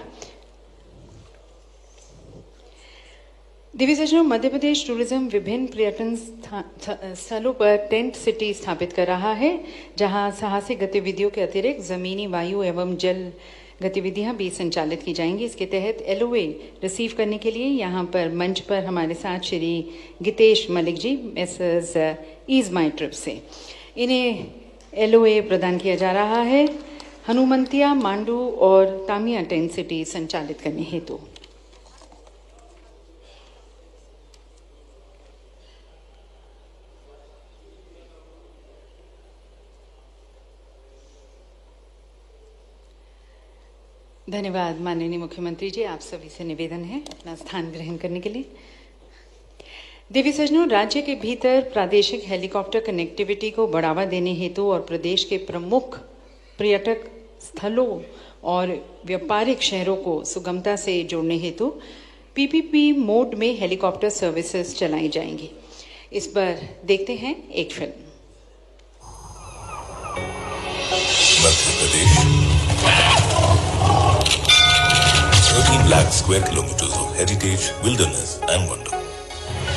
दिव्य मध्य प्रदेश टूरिज्म विभिन्न पर्यटन स्थलों पर टेंट सिटी स्थापित कर रहा है, जहां साहसिक गतिविधियों के अतिरिक्त जमीनी, वायु एवं जल गतिविधियां भी संचालित की जाएंगी। इसके तहत एलओए रिसीव करने के लिए यहां पर मंच पर हमारे साथ श्री गीतेश मलिक जी मेसर्स ईज माई ट्रिप से इन्हें एलओए प्रदान किया जा रहा है हनुमंतिया, मांडू और तामिया टेंट सिटी संचालित करने हेतु। धन्यवाद माननीय मुख्यमंत्री जी, आप सभी से निवेदन है अपना स्थान ग्रहण करने के लिए। देवी सज्जनों, राज्य के भीतर प्रादेशिक हेलीकॉप्टर कनेक्टिविटी को बढ़ावा देने हेतु और प्रदेश के प्रमुख पर्यटक स्थलों और व्यापारिक शहरों को सुगमता से जोड़ने हेतु पीपीपी मोड में हेलीकॉप्टर सर्विसेज चलाई जाएंगी। इस पर देखते हैं एक film. Madhya Pradesh 13 lakh square kilometers of heritage, wilderness and wonder.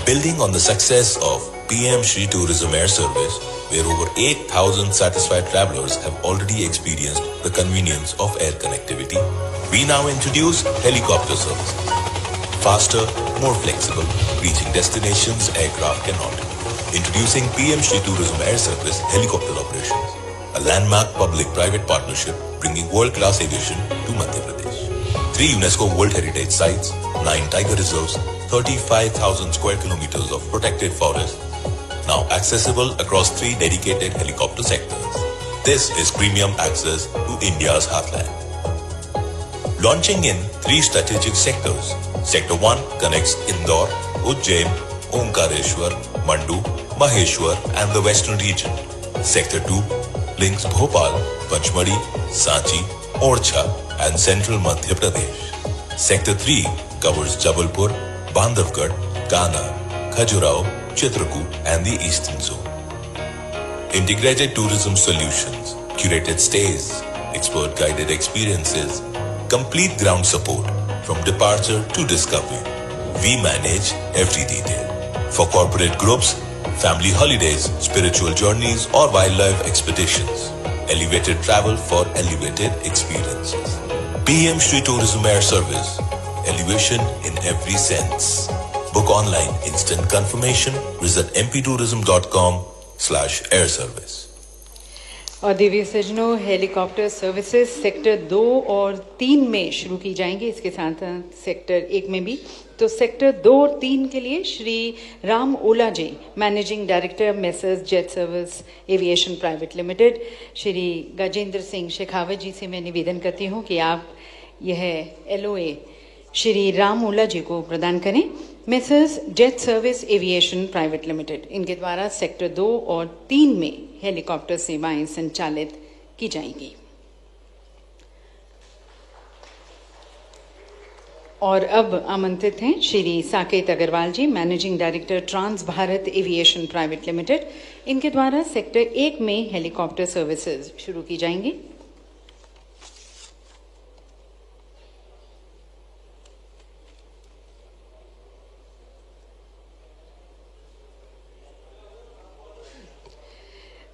Building on the success of PM Shri Tourism Air Service, where over 8,000 satisfied travelers have already experienced the convenience of air connectivity, we now introduce helicopter services. Faster, more flexible, reaching destinations aircraft cannot. Introducing PM Shri Tourism Air Service helicopter operations, a landmark public-private partnership bringing world-class aviation to Madhya Pradesh. 3 UNESCO World Heritage Sites, 9 tiger reserves, 35,000 square kilometers of protected forest, now accessible across 3 dedicated helicopter sectors. This is premium access to India's heartland. Launching in 3 strategic sectors. Sector 1 connects Indore, Ujjain, Omkareshwar, Mandu, Maheshwar and the western region. Sector 2 links Bhopal, Panchmari, Sanchi, Orchha and central Madhya Pradesh. Sector 3 covers Jabalpur, Bandhavgarh, Kana, Khajuraho, Chitrakoot and the eastern zone. Integrated tourism solutions, curated stays, expert guided experiences, complete ground support from departure to discovery. We manage every detail. For corporate groups, family holidays, spiritual journeys or wildlife expeditions. Elevated travel for elevated experiences. PM Shri Tourism Air Service. Elevation in every sense. Book online, instant confirmation. Visit mptourism.com/air service. और दिव्य सज्जनों, helicopter services sector 2 और 3 में शुरू की जाएंगी, इसके साथ sector 1 में भी। तो सेक्टर 2 और 3 के लिए Shri Ram Ola ji, managing director messrs Jet Service Aviation Private Limited, Shri Gajendra Singh Shekhawat ji से मैं निवेदन करती हूं कि आप यह एलओए श्री राम ओला जी को प्रदान करें। Messrs Jet Service Aviation Private Limited, इनके द्वारा सेक्टर 2 और 3 में हेलीकॉप्टर सेवाएं संचालित की जाएंगी। और अब आमंत्रित हैं Shri Saket Agarwal ji, managing director Trans Bharat Aviation Private Limited, इनके द्वारा सेक्टर 1 में हेलीकॉप्टर सर्विसेज शुरू की जाएंगी।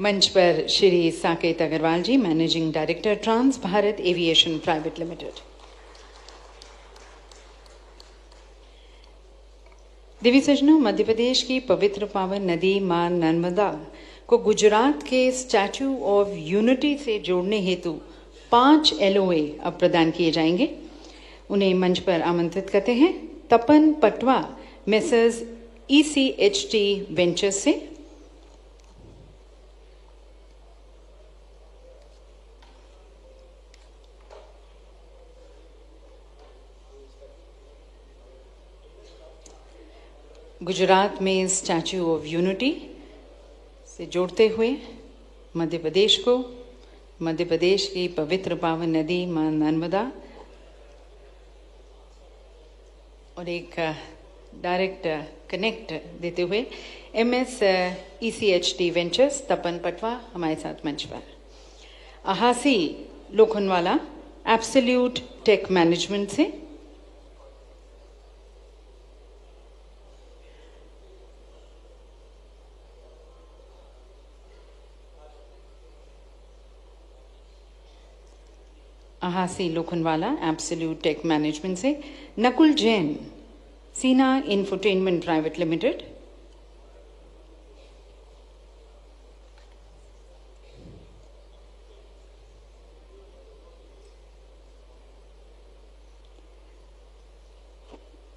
मंच पर Shri Saket Agarwal ji, managing director Trans Bharat Aviation Private Limited. देवी सज्जनों, मध्य प्रदेश की पवित्र पावन नदी मां नर्मदा को गुजरात के स्टैच्यू ऑफ यूनिटी से जोड़ने हेतु 5 एलओए अब प्रदान किए जाएंगे। उन्हें मंच पर आमंत्रित करते हैं तपन पटवा, मेसर्स ECHT वेंचर्स से। गुजरात में स्टैच्यू ऑफ यूनिटी से जोड़ते हुए मध्य प्रदेश को, मध्य प्रदेश की पवित्र पावन नदी मां नर्मदा और एक डायरेक्ट कनेक्ट देते हुए MS ECHT वेंचर्स तपन पटवा हमारे साथ मंच पर। आहासी लोखंडवाला एब्सोल्यूट टेक मैनेजमेंट से। आहासी लोखंडवाला एब्सोल्यूट टेक मैनेजमेंट से। नकुल जैन सीना infotainment private limited.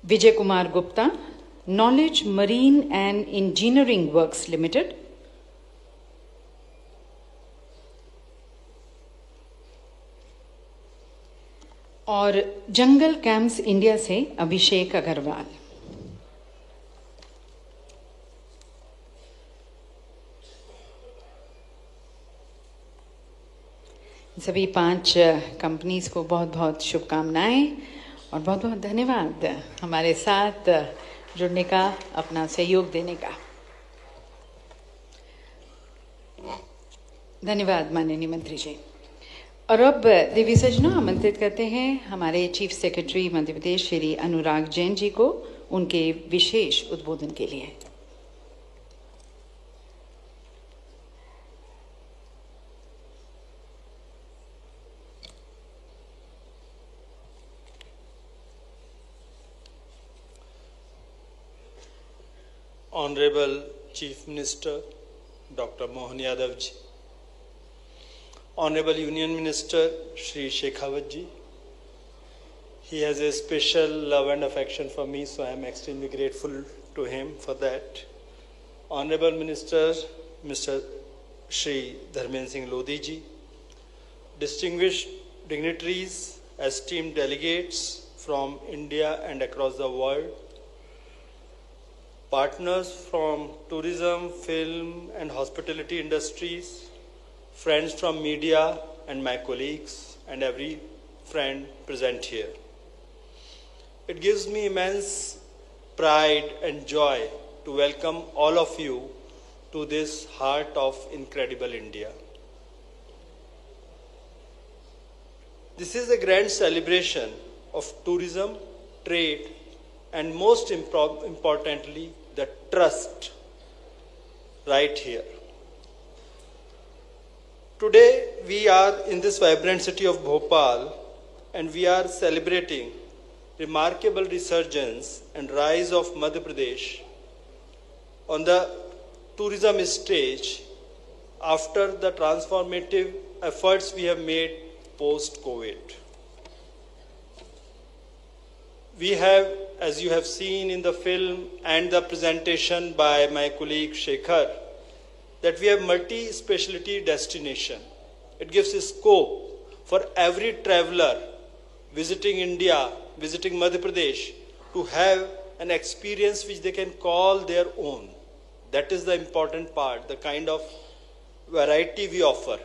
Vijay Kumar Gupta knowledge marine and engineering works limited. और जंगल कैंप्स इंडिया से अभिषेक अग्रवाल। सभी 5 कंपनीज को बहुत बहुत शुभकामनाएं और बहुत बहुत धन्यवाद हमारे साथ जुड़ने का, अपना सहयोग देने का। धन्यवाद माननीय मंत्री जी। और अब देवी सज्जनों आमंत्रित करते हैं हमारे चीफ सेक्रेटरी मध्य प्रदेश श्री अनुराग जैन जी को उनके विशेष उद्बोधन के लिए। Honorable Chief Minister Dr. Mohan Yadav ji, Honorable Union Minister Shri Shekhawat ji, he has a special love and affection for me, so I am extremely grateful to him for that. Honorable Minister Mr. Shri Dharmendra Singh Lodi ji, distinguished dignitaries, esteemed delegates from India and across the world, partners from tourism, film and hospitality industries, friends from media and my colleagues and every friend present here. It gives me immense pride and joy to welcome all of you to this heart of incredible India. This is a grand celebration of tourism, trade, and most importantly, the trust right here. Today, we are in this vibrant city of Bhopal and we are celebrating remarkable resurgence and rise of Madhya Pradesh on the tourism stage after the transformative efforts we have made post-COVID. We have, as you have seen in the film and the presentation by my colleague Shekhar, that we have multi-speciality destination. It gives a scope for every traveler visiting India, visiting Madhya Pradesh, to have an experience which they can call their own. That is the important part, the kind of variety we offer.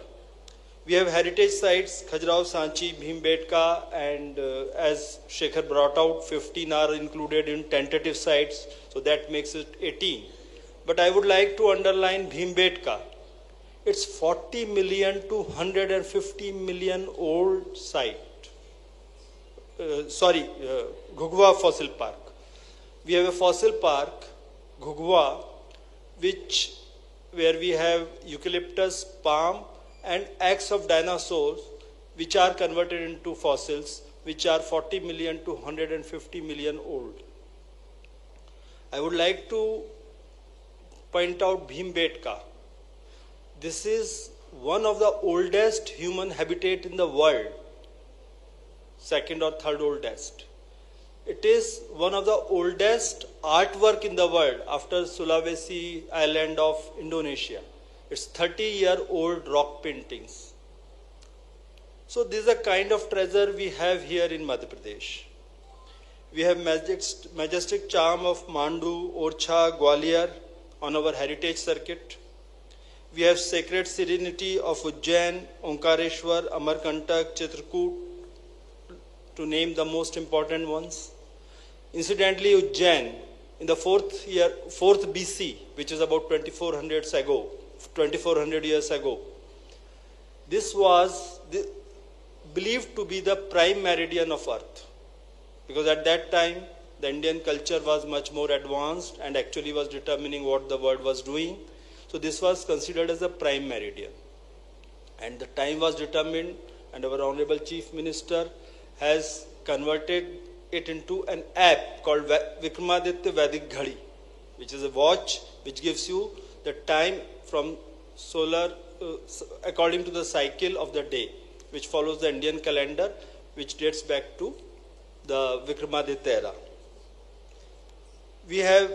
We have heritage sites, Khajuraho, Sanchi, Bhimbetka, and as Shekhar brought out, 15 are included in tentative sites, so that makes it 18. But I would like to underline Bhimbetka. It's 40 million to 150 million old site. Ghugwa Fossil Park. We have a fossil park, Ghugwa, where we have eucalyptus, palm, and eggs of dinosaurs which are converted into fossils, which are 40 million to 150 million old. I would like to point out Bhimbetka. This is one of the oldest human habitat in the world, second or third oldest. It is one of the oldest artwork in the world after Sulawesi island of Indonesia. It's 30-year-old rock paintings. So this is a kind of treasure we have here in Madhya Pradesh. We have majestic charm of Mandu, Orchha, Gwalior on our heritage circuit. We have sacred serenity of Ujjain, Omkareshwar, Amarkantak, Chitrakoot, to name the most important ones. Incidentally, Ujjain in the 4th BC, which is about 2400 years ago. This was believed to be the prime meridian of Earth, because at that time the Indian culture was much more advanced and actually was determining what the world was doing. So this was considered as a prime meridian. And the time was determined, and our Honorable Chief Minister has converted it into an app called Vikramaditya Vedic Ghadi, which is a watch which gives you the time from solar, according to the cycle of the day, which follows the Indian calendar, which dates back to the Vikramaditya era. We have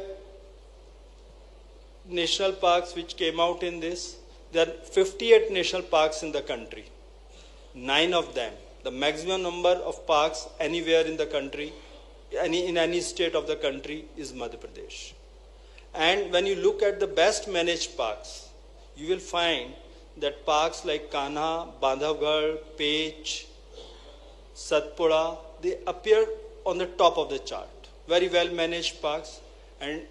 national parks which came out in this. There are 58 national parks in the country. 9 of them, the maximum number of parks anywhere in the country, in any state of the country, is Madhya Pradesh. And when you look at the best managed parks, you will find that parks like Kanha, Bandhavgarh, Pech, Satpura, they appear on the top of the chart. Very well managed parks. And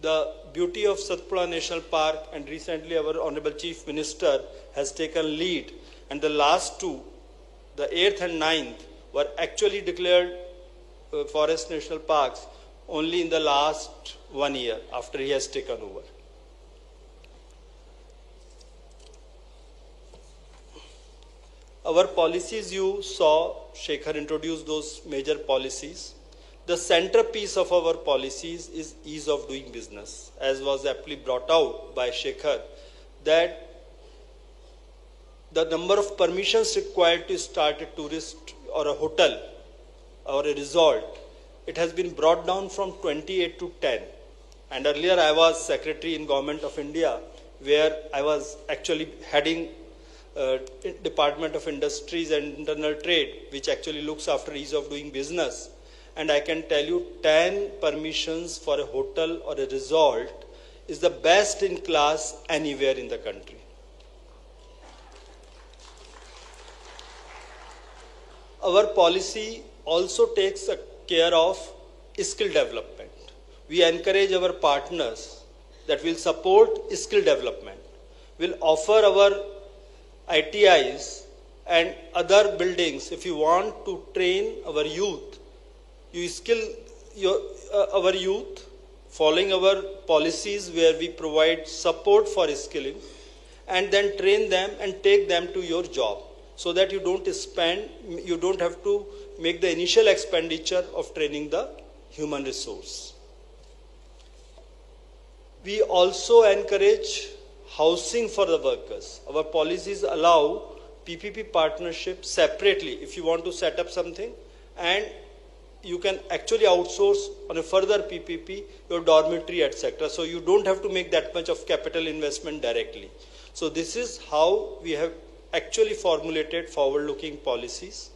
the beauty of Satpura National Park, and recently our Honorable Chief Minister has taken lead, and the last two, the 8th and 9th, were actually declared Forest National Parks only in the last 1 year after he has taken over. Our policies, you saw Shekhar introduce those major policies. The centerpiece of our policies is ease of doing business, as was aptly brought out by Shekhar, that the number of permissions required to start a tourist or a hotel or a resort, it has been brought down from 28 to 10. And earlier I was Secretary in Government of India, where I was actually heading Department of Industries and Internal Trade, which actually looks after ease of doing business. And I can tell you 10 permissions for a hotel or a resort is the best in class anywhere in the country. Our policy also takes care of skill development. We encourage our partners that will support skill development, will offer our ITIs and other buildings. If you want to train our youth, you skill our youth following our policies where we provide support for skilling, and then train them and take them to your job, so that you don't have to make the initial expenditure of training the human resource. We also encourage housing for the workers. Our policies allow PPP partnership separately if you want to set up something, and you can actually outsource on a further PPP your dormitory, etc. So you don't have to make that much of capital investment directly. So this is how we have actually formulated forward-looking policies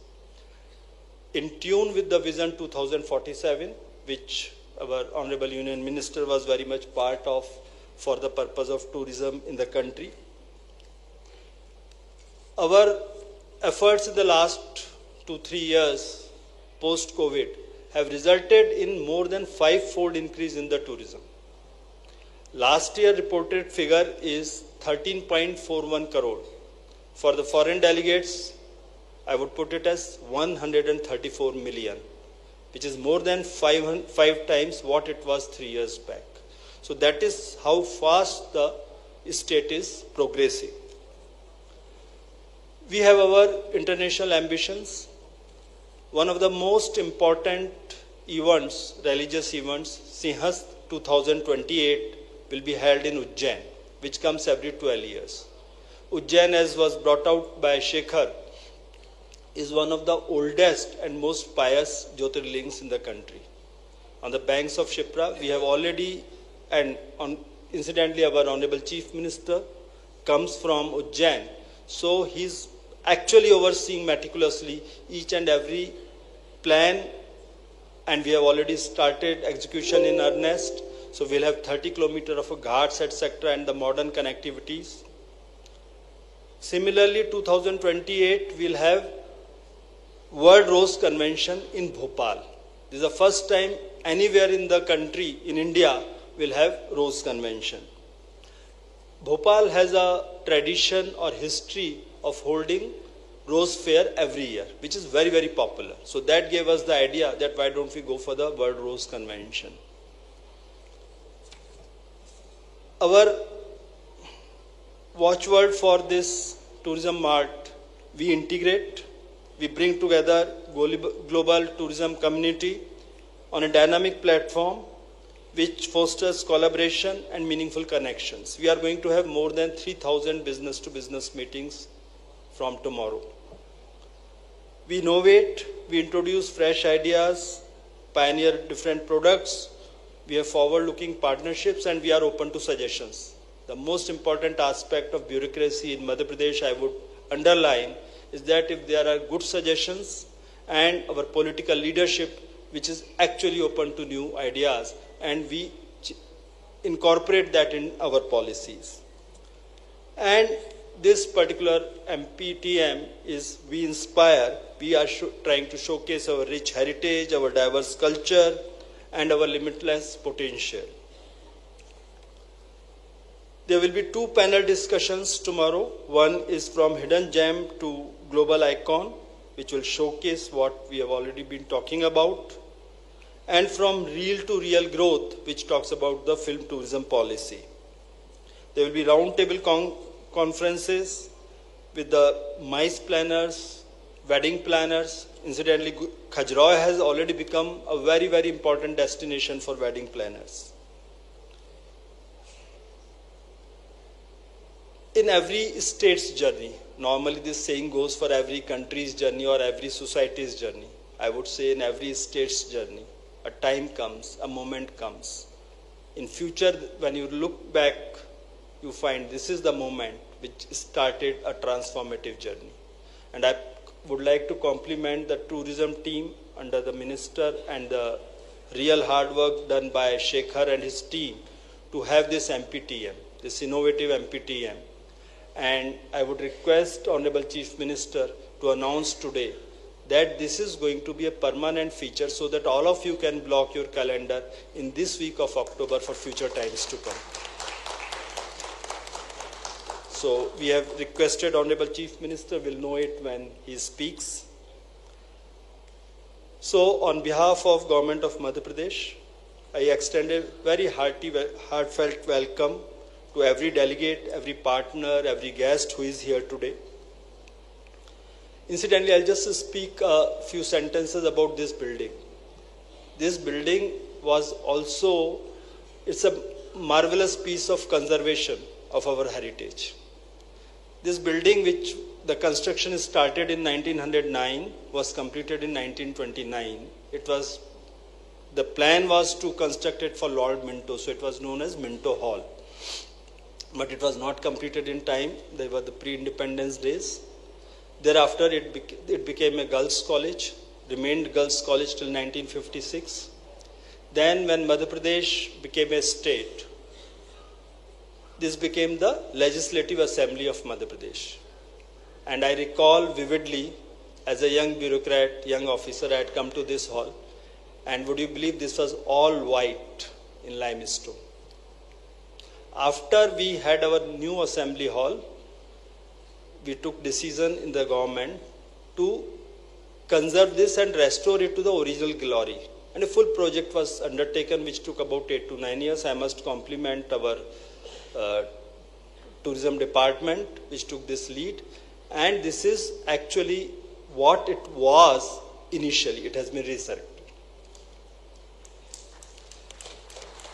in tune with the Vision 2047, which our Honorable Union Minister was very much part of for the purpose of tourism in the country. Our efforts in the last 2-3 years post-COVID have resulted in more than 5-fold increase in the tourism. Last year reported figure is 13.41 crore. For the foreign delegates, I would put it as 134 million, which is more than 5 times what it was 3 years back. So that is how fast the state is progressing. We have our international ambitions. One of the most important events, religious events, Sinhast 2028, will be held in Ujjain, which comes every 12 years. Ujjain, as was brought out by Shekhar, is one of the oldest and most pious Jyotirlings in the country. On the banks of Shipra, we have already, and incidentally our Honorable Chief Minister comes from Ujjain, so he's actually overseeing meticulously each and every plan, and we have already started execution in earnest. So we'll have 30 kilometers of ghats, etc., and the modern connectivities. Similarly, 2028 we'll have World Rose Convention in Bhopal, This is the first time anywhere in the country, in India, will have Rose Convention. Bhopal has a tradition or history of holding Rose Fair every year, which is very, very popular. So that gave us the idea that why don't we go for the World Rose Convention. Our watchword for this tourism mart, we integrate, we bring together global tourism community on a dynamic platform which fosters collaboration and meaningful connections. We are going to have more than 3,000 business-to-business meetings from tomorrow. We innovate, we introduce fresh ideas, pioneer different products, we have forward-looking partnerships, and we are open to suggestions. The most important aspect of bureaucracy in Madhya Pradesh, I would underline, is that if there are good suggestions and our political leadership, which is actually open to new ideas, and we incorporate that in our policies. And this particular MPTM is we inspire, we are trying to showcase our rich heritage, our diverse culture, and our limitless potential. There will be 2 panel discussions tomorrow. One is from hidden gem to global icon, which will showcase what we have already been talking about, and from real to real growth, which talks about the film tourism policy. There will be roundtable conferences with the MICE planners, wedding planners. Incidentally, Khajuraho has already become a very, very important destination for wedding planners. In every state's journey, normally this saying goes for every country's journey or every society's journey. I would say in every state's journey, a time comes, a moment comes. In future, when you look back, you find this is the moment which started a transformative journey. And I would like to compliment the tourism team under the minister and the real hard work done by Shekhar and his team to have this MPTM, this innovative MPTM. And I would request Honorable Chief Minister to announce today that this is going to be a permanent feature so that all of you can block your calendar in this week of October for future times to come. So we have requested Honorable Chief Minister will know it when he speaks. So on behalf of Government of Madhya Pradesh, I extend a very heartfelt welcome to every delegate, every partner, every guest who is here today. Incidentally, I'll just speak a few sentences about this building. This building was also, it's a marvelous piece of conservation of our heritage. This building, which the construction started in 1909, was completed in 1929. The plan was to construct it for Lord Minto, so it was known as Minto Hall. But it was not completed in time. They were the pre-independence days. Thereafter, it became a girls' college, remained girls' college till 1956. Then when Madhya Pradesh became a state, this became the Legislative Assembly of Madhya Pradesh. And I recall vividly, as a young bureaucrat, young officer, I had come to this hall, and would you believe this was all white in limestone. After we had our new assembly hall, we took decision in the government to conserve this and restore it to the original glory. And a full project was undertaken which took about 8 to 9 years. I must compliment our tourism department which took this lead. And this is actually what it was initially. It has been resurrected.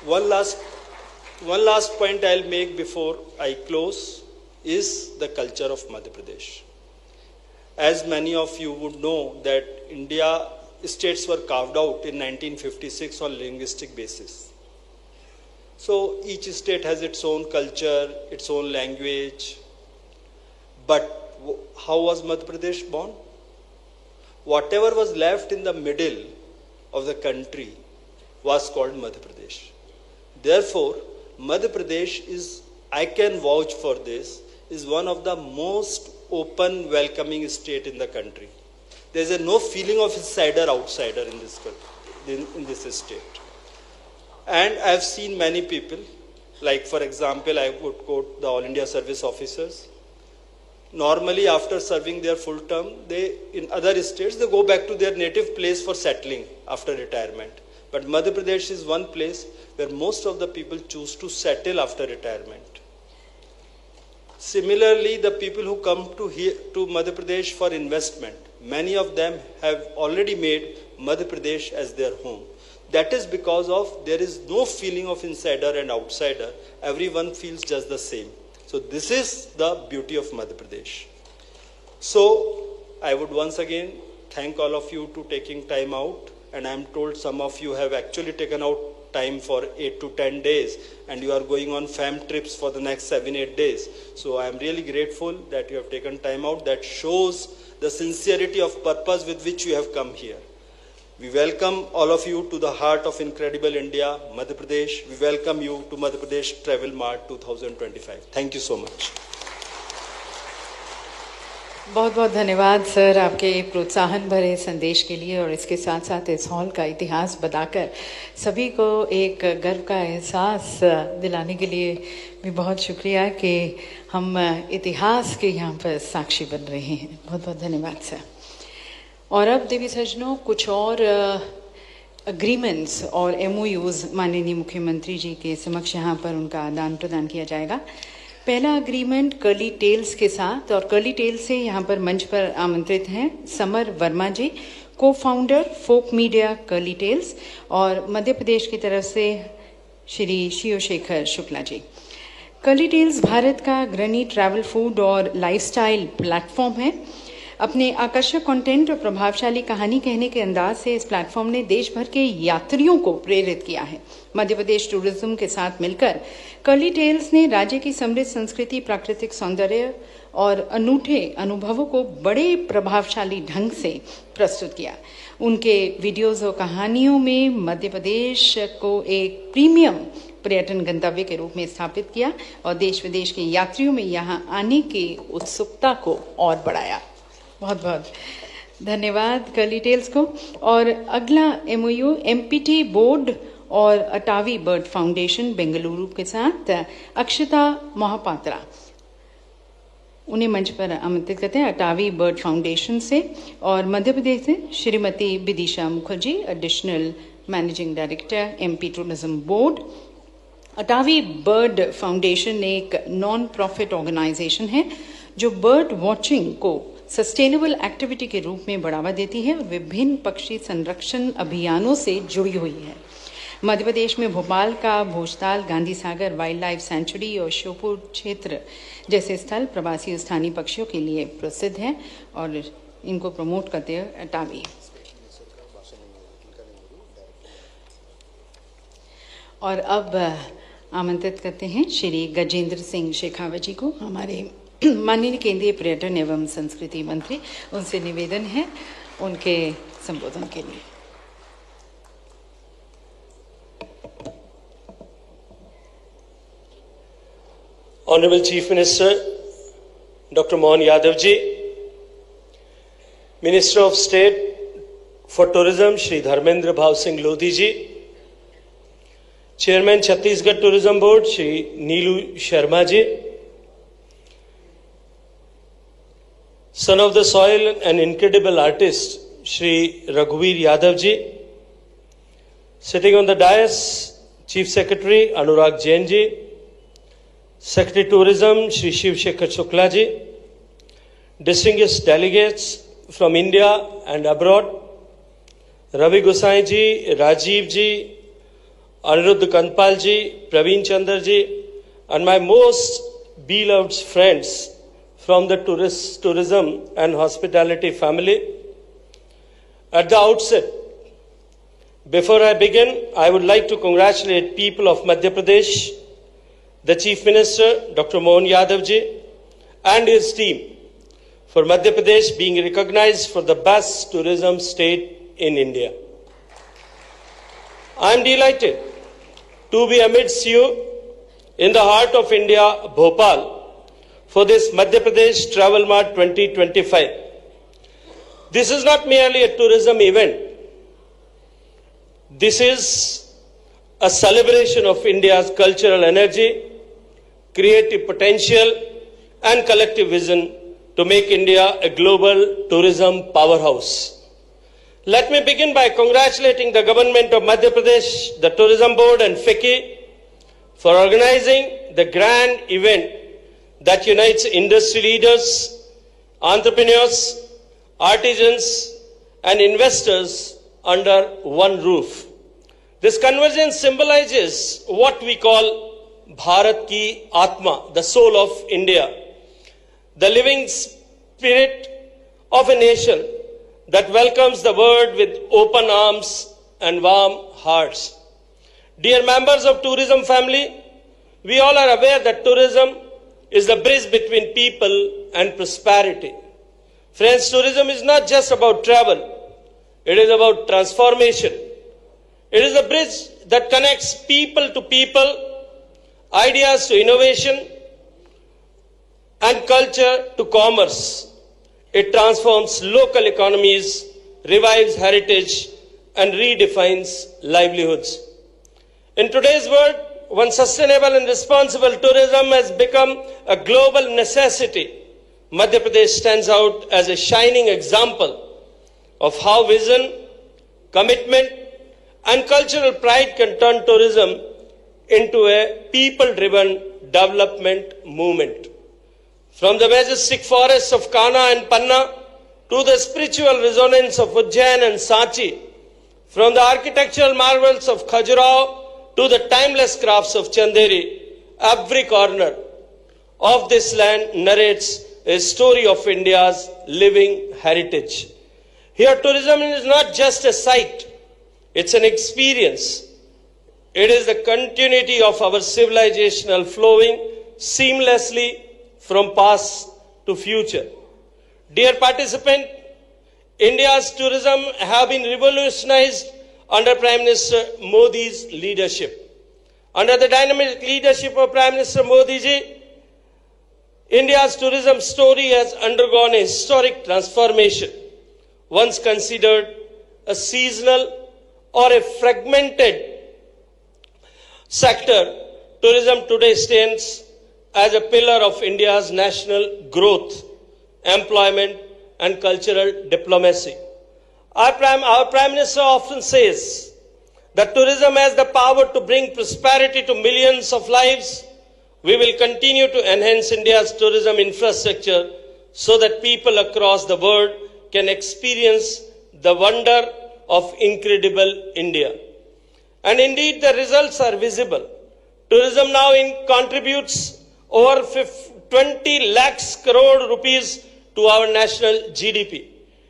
One last point I'll make before I close is the culture of Madhya Pradesh. As many of you would know that India states were carved out in 1956 on linguistic basis. So each state has its own culture, its own language. But how was Madhya Pradesh born? Whatever was left in the middle of the country was called Madhya Pradesh. Therefore, Madhya Pradesh is, I can vouch for this, is one of the most open, welcoming state in the country. There is no feeling of insider, outsider in this country. in this state. And I've seen many people, like for example, I would quote the All India Service Officers. Normally, after serving their full term, in other states, they go back to their native place for settling after retirement. But Madhya Pradesh is one place where most of the people choose to settle after retirement. Similarly, the people who come to Madhya Pradesh for investment, many of them have already made Madhya Pradesh as their home. That is because there is no feeling of insider and outsider. Everyone feels just the same. So this is the beauty of Madhya Pradesh. So I would once again thank all of you to taking time out, and I am told some of you have actually taken out time for 8 to 10 days, and you are going on fam trips for the next 7-8 days. So I am really grateful that you have taken time out. That shows the sincerity of purpose with which you have come here. We welcome all of you to the heart of incredible India, Madhya Pradesh. We welcome you to Madhya Pradesh Travel Mart 2025. Thank you so much. बहुत बहुत धन्यवाद sir आपके प्रोत्साहन भरे संदेश के लिए, और इसके साथ साथ इस हॉल का इतिहास बताकर सभी को एक गर्व का एहसास दिलाने के लिए भी बहुत शुक्रिया कि हम इतिहास के यहाँ पर साक्षी बन रहे हैं। बहुत बहुत धन्यवाद सर। और अब देवी सज्जनों, कुछ और एग्रीमेंट्स और MOUs माननीय मुख्यमंत्री जी के समक्ष यहाँ पर उनका आदान प्रदान किया जाएगा। पहला एग्रीमेंट कर्ली टेल्स के साथ, और कर्ली टेल्स से यहाँ पर मंच पर आमंत्रित हैं समर वर्मा जी, को फाउंडर फोक मीडिया कर्ली टेल्स, और मध्य प्रदेश की तरफ से श्री शिवशेखर शुक्ला जी। कर्ली टेल्स भारत का अग्रणी ट्रैवल, फूड और लाइफस्टाइल प्लेटफॉर्म है। अपने आकर्षक कंटेंट और प्रभावशाली कहानी कहने के अंदाज से इस प्लेटफॉर्म ने देश भर के यात्रियों को प्रेरित किया है। मध्य प्रदेश टूरिज्म के साथ मिलकर कर्ली टेल्स ने राज्य की समृद्ध संस्कृति, प्राकृतिक सौंदर्य और अनूठे अनुभवों को बड़े प्रभावशाली ढंग से प्रस्तुत किया। उनके वीडियोज और कहानियों में मध्य प्रदेश को एक प्रीमियम पर्यटन गंतव्य के रूप में स्थापित किया और देश विदेश के यात्रियों में यहां आने की उत्सुकता को और बढ़ाया। बहुत बहुत धन्यवाद कर्ली टेल्स को। और अगला MOU MPT बोर्ड और अटावी बर्ड फाउंडेशन बेंगलुरु के साथ अक्षता महापात्रा, उन्हें मंच पर आमंत्रित करते हैं अटावी बर्ड फाउंडेशन से, और मध्य प्रदेश से Shrimati Vidisha Mukherjee, additional managing director MP tourism board. Atavi Bird Foundation एक नॉन प्रॉफिट ऑर्गेनाइजेशन है जो बर्ड वॉचिंग को सस्टेनेबल एक्टिविटी के रूप में बढ़ावा देती है और विभिन्न पक्षी संरक्षण अभियानों से जुड़ी हुई है। मध्य प्रदेश में भोपाल का Bhojtal, Gandhi Sagar wild life sanctuary और श्योपुर क्षेत्र जैसे स्थल प्रवासी स्थानीय पक्षियों के लिए प्रसिद्ध हैं और इनको प्रमोट करते हैं अटावी। और अब आमंत्रित करते हैं श्री गजेंद्र सिंह शेखावत जी को, हमारे माननीय केंद्रीय पर्यटन एवं संस्कृति मंत्री। उनसे निवेदन है उनके संबोधन के लिए। Honorable Chief Minister Dr. Mohan Yadav ji, Minister of State for Tourism Shri Dharmendra Bhav Singh Lodhi ji, Chairman Chhattisgarh Tourism Board Shri Neelu Sharma ji, son of the soil and incredible artist Shri Raghuveer Yadav ji, sitting on the dais Chief Secretary Anurag Jain ji, Secretary Tourism Shri Shivshekhar Shukla ji, distinguished delegates from India and abroad, Ravi Gosai ji, Rajiv ji, Aniruddha Kanpal ji, Praveen Chandra ji, and my most beloved friends from the tourism and hospitality family. At the outset, before I begin, I would like to congratulate people of Madhya Pradesh, the Chief Minister, Dr. Mohan Yadav ji, and his team for Madhya Pradesh being recognized for the best tourism state in India. I am delighted to be amidst you in the heart of India, Bhopal, for this Madhya Pradesh Travel Mart 2025. This is not merely a tourism event. This is a celebration of India's cultural energy, creative potential, and collective vision to make India a global tourism powerhouse. Let me begin by congratulating the government of Madhya Pradesh, the Tourism Board, and FICCI for organizing the grand event that unites industry leaders, entrepreneurs, artisans, and investors under one roof. This convergence symbolizes what we call Bharat Ki Atma, the soul of India, the living spirit of a nation that welcomes the world with open arms and warm hearts. Dear members of tourism family, we all are aware that tourism is the bridge between people and prosperity. Friends, tourism is not just about travel. It is about transformation. It is a bridge that connects people to people, ideas to innovation, and culture to commerce. It transforms local economies, revives heritage, and redefines livelihoods. In today's world, when sustainable and responsible tourism has become a global necessity, Madhya Pradesh stands out as a shining example of how vision, commitment, and cultural pride can turn tourism into a people-driven development movement. From the majestic forests of Kana and Panna to the spiritual resonance of Ujjain and Sanchi, from the architectural marvels of Khajuraho to the timeless crafts of Chanderi, every corner of this land narrates a story of India's living heritage. Here, tourism is not just a sight, it's an experience. It is the continuity of our civilizational flowing seamlessly from past to future. Dear participant, India's tourism have been revolutionized under Prime Minister Modi's leadership. Under the dynamic leadership of Prime Minister Modi ji, India's tourism story has undergone a historic transformation. Once considered a seasonal or a fragmented sector, tourism today stands as a pillar of India's national growth, employment, and cultural diplomacy. Our Prime Minister often says that tourism has the power to bring prosperity to millions of lives. We will continue to enhance India's tourism infrastructure so that people across the world can experience the wonder of incredible India. And indeed, the results are visible. Tourism now contributes over 20 lakhs crore rupees to our national GDP.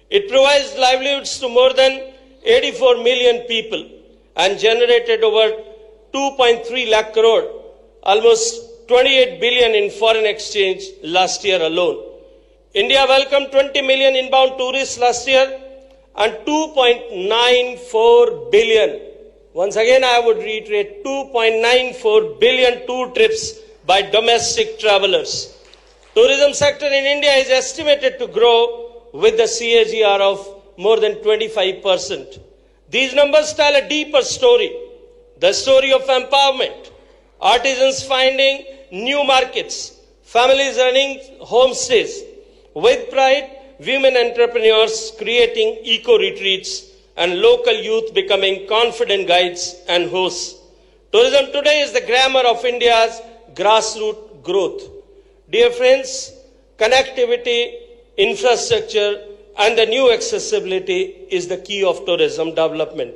It provides livelihoods to more than 84 million people and generated over 2.3 lakh crore, almost 28 billion in foreign exchange last year alone. India welcomed 20 million inbound tourists last year and 2.94 billion. Once again, I would reiterate, 2.94 billion tour trips by domestic travelers. Tourism sector in India is estimated to grow with the CAGR of more than 25%. These numbers tell a deeper story, the story of empowerment, artisans finding new markets, families running homestays. With pride, women entrepreneurs creating eco-retreats, and local youth becoming confident guides and hosts. Tourism today is the grammar of India's grassroots growth. Dear friends, connectivity, infrastructure, and the new accessibility is the key of tourism development.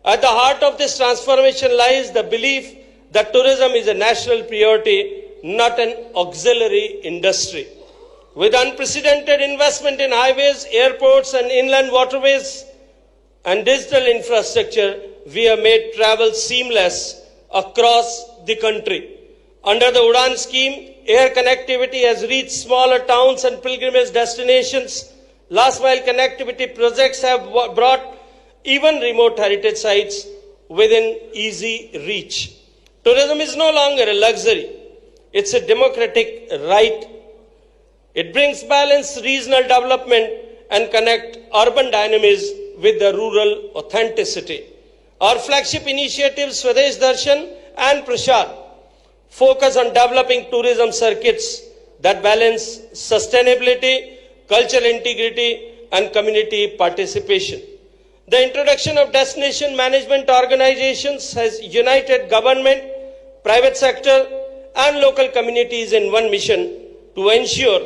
At the heart of this transformation lies the belief that tourism is a national priority, not an auxiliary industry. With unprecedented investment in highways, airports, and inland waterways, and digital infrastructure, we have made travel seamless across the country. Under the UDAN scheme, air connectivity has reached smaller towns and pilgrimage destinations. Last mile connectivity projects have brought even remote heritage sites within easy reach. Tourism is no longer a luxury. It's a democratic right. It brings balanced regional development and connect urban dynamism with the rural authenticity. Our flagship initiatives, Swadesh Darshan and Prashad, focus on developing tourism circuits that balance sustainability, cultural integrity, and community participation. The introduction of destination management organizations has united government, private sector, and local communities in one mission to ensure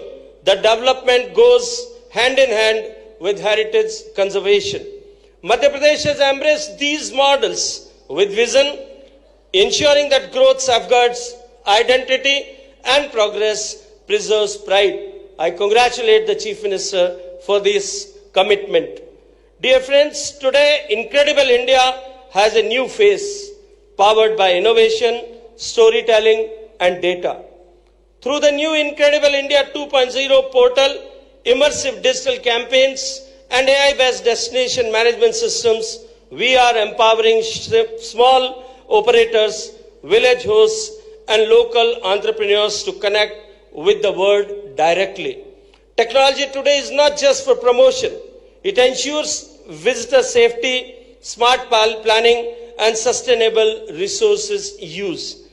that development goes hand in hand with heritage conservation. Madhya Pradesh has embraced these models with vision, ensuring that growth safeguards identity and progress preserves pride. I congratulate the Chief Minister for this commitment. Dear friends, today Incredible India has a new face, powered by innovation, storytelling, and data. Through the new Incredible India 2.0 portal, immersive digital campaigns, and AI-based destination management systems, we are empowering small operators, village hosts, and local entrepreneurs to connect with the world directly. Technology today is not just for promotion. It ensures visitor safety, smart planning, and sustainable resources use.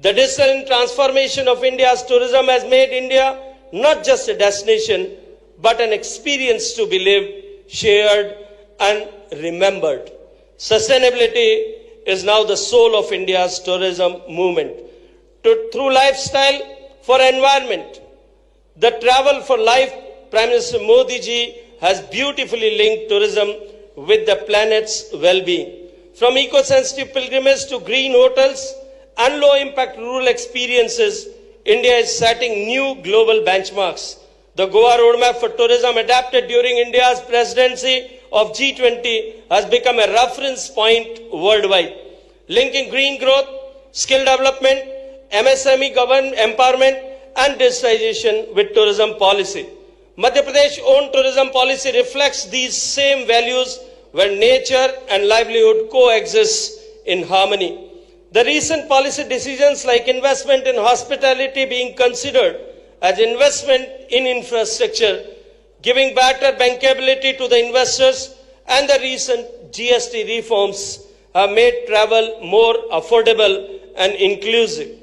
The digital transformation of India's tourism has made India not just a destination, but an experience to be lived, shared, and remembered. Sustainability is now the soul of India's tourism movement. Through lifestyle for environment, the Travel for Life, Prime Minister Modi ji has beautifully linked tourism with the planet's well-being. From eco-sensitive pilgrimage to green hotels and low-impact rural experiences, India is setting new global benchmarks. The Goa Roadmap for Tourism, adapted during India's presidency of G20, has become a reference point worldwide, linking green growth, skill development, MSME empowerment, and digitization with tourism policy. Madhya Pradesh own tourism policy reflects these same values, where nature and livelihood coexist in harmony. The recent policy decisions like investment in hospitality being considered as investment in infrastructure, giving better bankability to the investors, and the recent GST reforms have made travel more affordable and inclusive.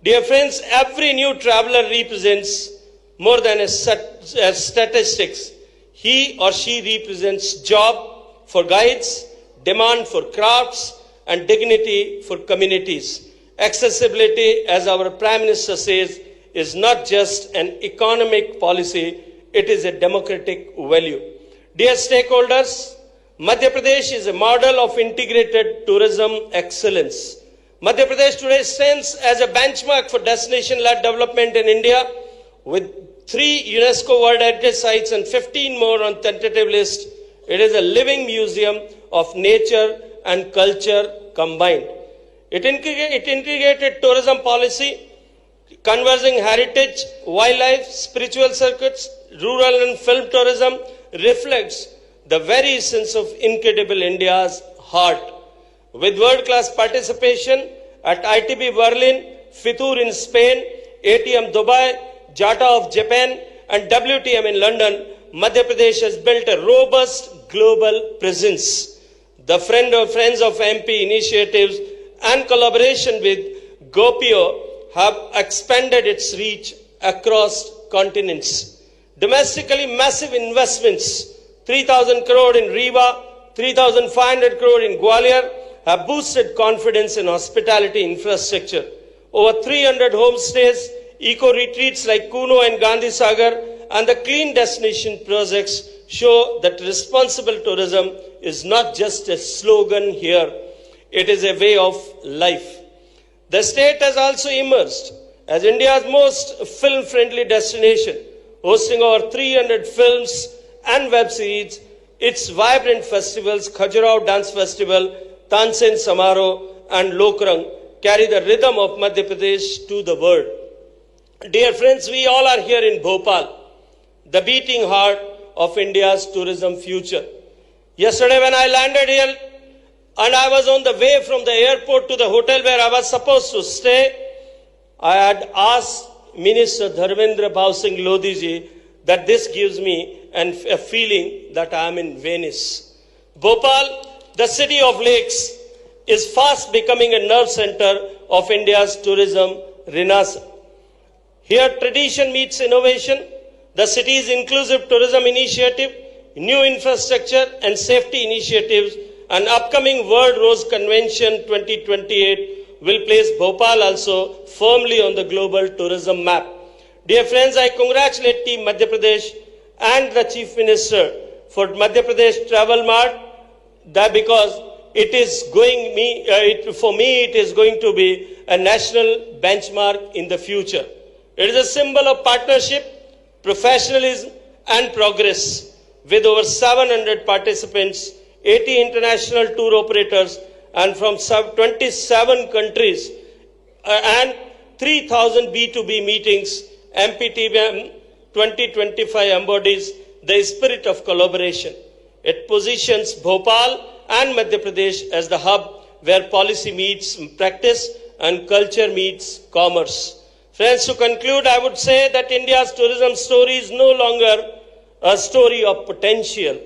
Dear friends, every new traveler represents more than a statistics. He or she represents job for guides, demand for crafts, and dignity for communities. Accessibility, as our Prime Minister says, is not just an economic policy, it is a democratic value. Dear stakeholders, Madhya Pradesh is a model of integrated tourism excellence. Madhya Pradesh today stands as a benchmark for destination-led development in India, with 3 UNESCO World Heritage Sites and 15 more on tentative list. It is a living museum of nature and culture combined. It integrated tourism policy, conversing heritage, wildlife, spiritual circuits, rural and film tourism, reflects the very essence of Incredible India's heart. With world-class participation at ITB Berlin, Fitur in Spain, ATM Dubai, JATA of Japan, and WTM in London, Madhya Pradesh has built a robust global presence. The Friends of MP initiatives and collaboration with Gopio have expanded its reach across continents. Domestically, massive investments, 3,000 crore in Rewa, 3,500 crore in Gwalior, have boosted confidence in hospitality infrastructure. Over 300 homestays, eco-retreats like Kuno and Gandhi Sagar, and the clean destination projects show that responsible tourism is not just a slogan here, it is a way of life. The state has also emerged as India's most film-friendly destination, hosting over 300 films and web series. Its vibrant festivals, Khajuraho Dance Festival, Tansen Samaro, and Lokrang, carry the rhythm of Madhya Pradesh to the world. Dear friends, we all are here in Bhopal, the beating heart of India's tourism future. Yesterday when I landed here and I was on the way from the airport to the hotel where I was supposed to stay, I had asked Minister Dharmendra Bhav Singh Lodi ji that this gives me a feeling that I am in Venice. Bhopal, the city of lakes, is fast becoming a nerve center of India's tourism renaissance. Here, tradition meets innovation. The city's inclusive tourism initiative, new infrastructure and safety initiatives, and upcoming World Rose Convention 2028 will place Bhopal also firmly on the global tourism map. Dear friends, I congratulate Team Madhya Pradesh and the Chief Minister for Madhya Pradesh Travel Mart, that because it is for me it is going to be a national benchmark in the future. It is a symbol of partnership, professionalism and progress. With over 700 participants, 80 international tour operators and from 27 countries and 3,000 B2B meetings, MPTBM 2025 embodies the spirit of collaboration. It positions Bhopal and Madhya Pradesh as the hub where policy meets practice and culture meets commerce. Friends, to conclude, I would say that India's tourism story is no longer a story of potential.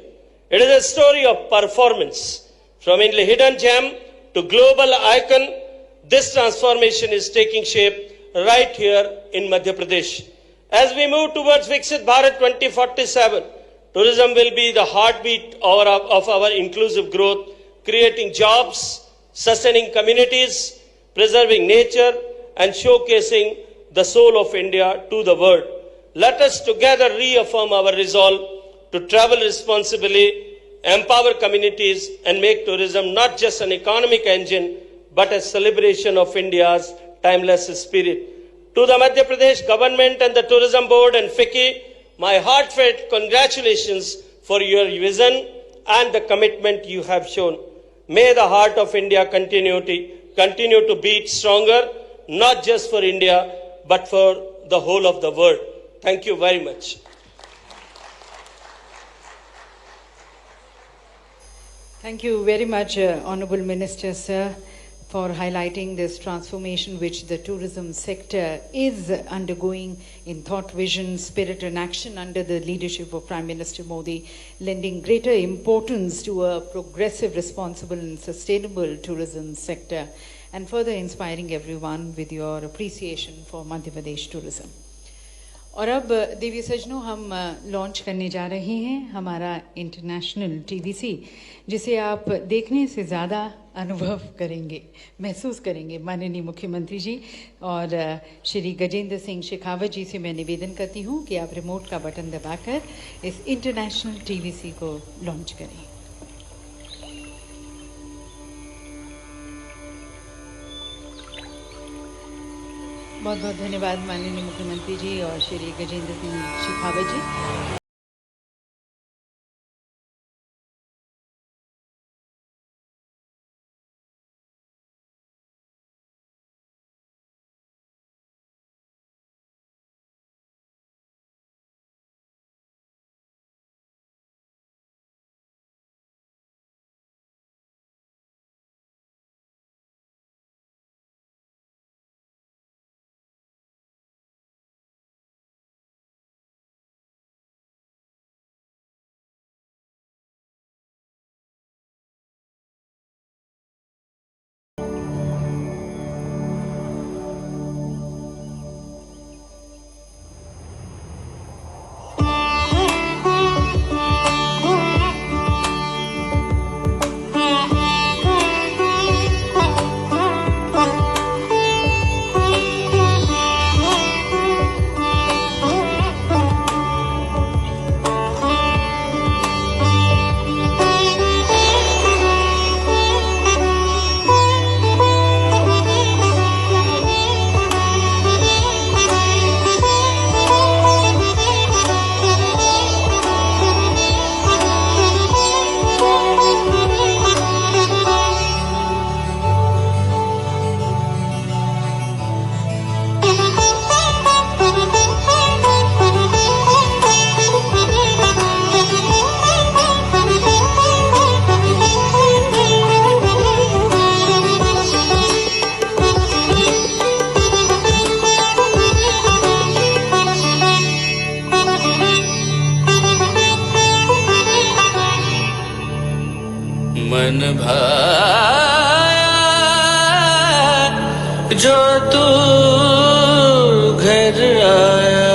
It is a story of performance. From a hidden gem to global icon, this transformation is taking shape right here in Madhya Pradesh. As we move towards Viksit Bharat 2047, tourism will be the heartbeat of our inclusive growth, creating jobs, sustaining communities, preserving nature, and showcasing the soul of India to the world. Let us together reaffirm our resolve to travel responsibly, empower communities, and make tourism not just an economic engine, but a celebration of India's timeless spirit. To the Madhya Pradesh government and the Tourism Board and FICCI, my heartfelt congratulations for your vision and the commitment you have shown. May the heart of India continue to beat stronger, not just for India, but for the whole of the world. Thank you very much. Thank you very much, Honorable Minister, sir, for highlighting this transformation which the tourism sector is undergoing in thought, vision, spirit and action under the leadership of Prime Minister Modi, lending greater importance to a progressive, responsible and sustainable tourism sector, and further inspiring everyone with your appreciation for Madhya Pradesh tourism. और अब देवी सजनों हम launch करने जा रहे हैं हमारा international TVC, जिसे आप देखने से ज़्यादा अनुभव करेंगे, महसूस करेंगे। माननीय मुख्यमंत्री जी और श्री गजेंद्र सिंह शेखावत जी से मैं निवेदन करती हूं कि आप रिमोट का बटन दबाकर इस इंटरनेशनल टीवीसी को लॉन्च करें। बहुत बहुत धन्यवाद माननीय मुख्यमंत्री जी और श्री गजेंद्र सिंह शेखावत जी। मन भाया जो तू घर आया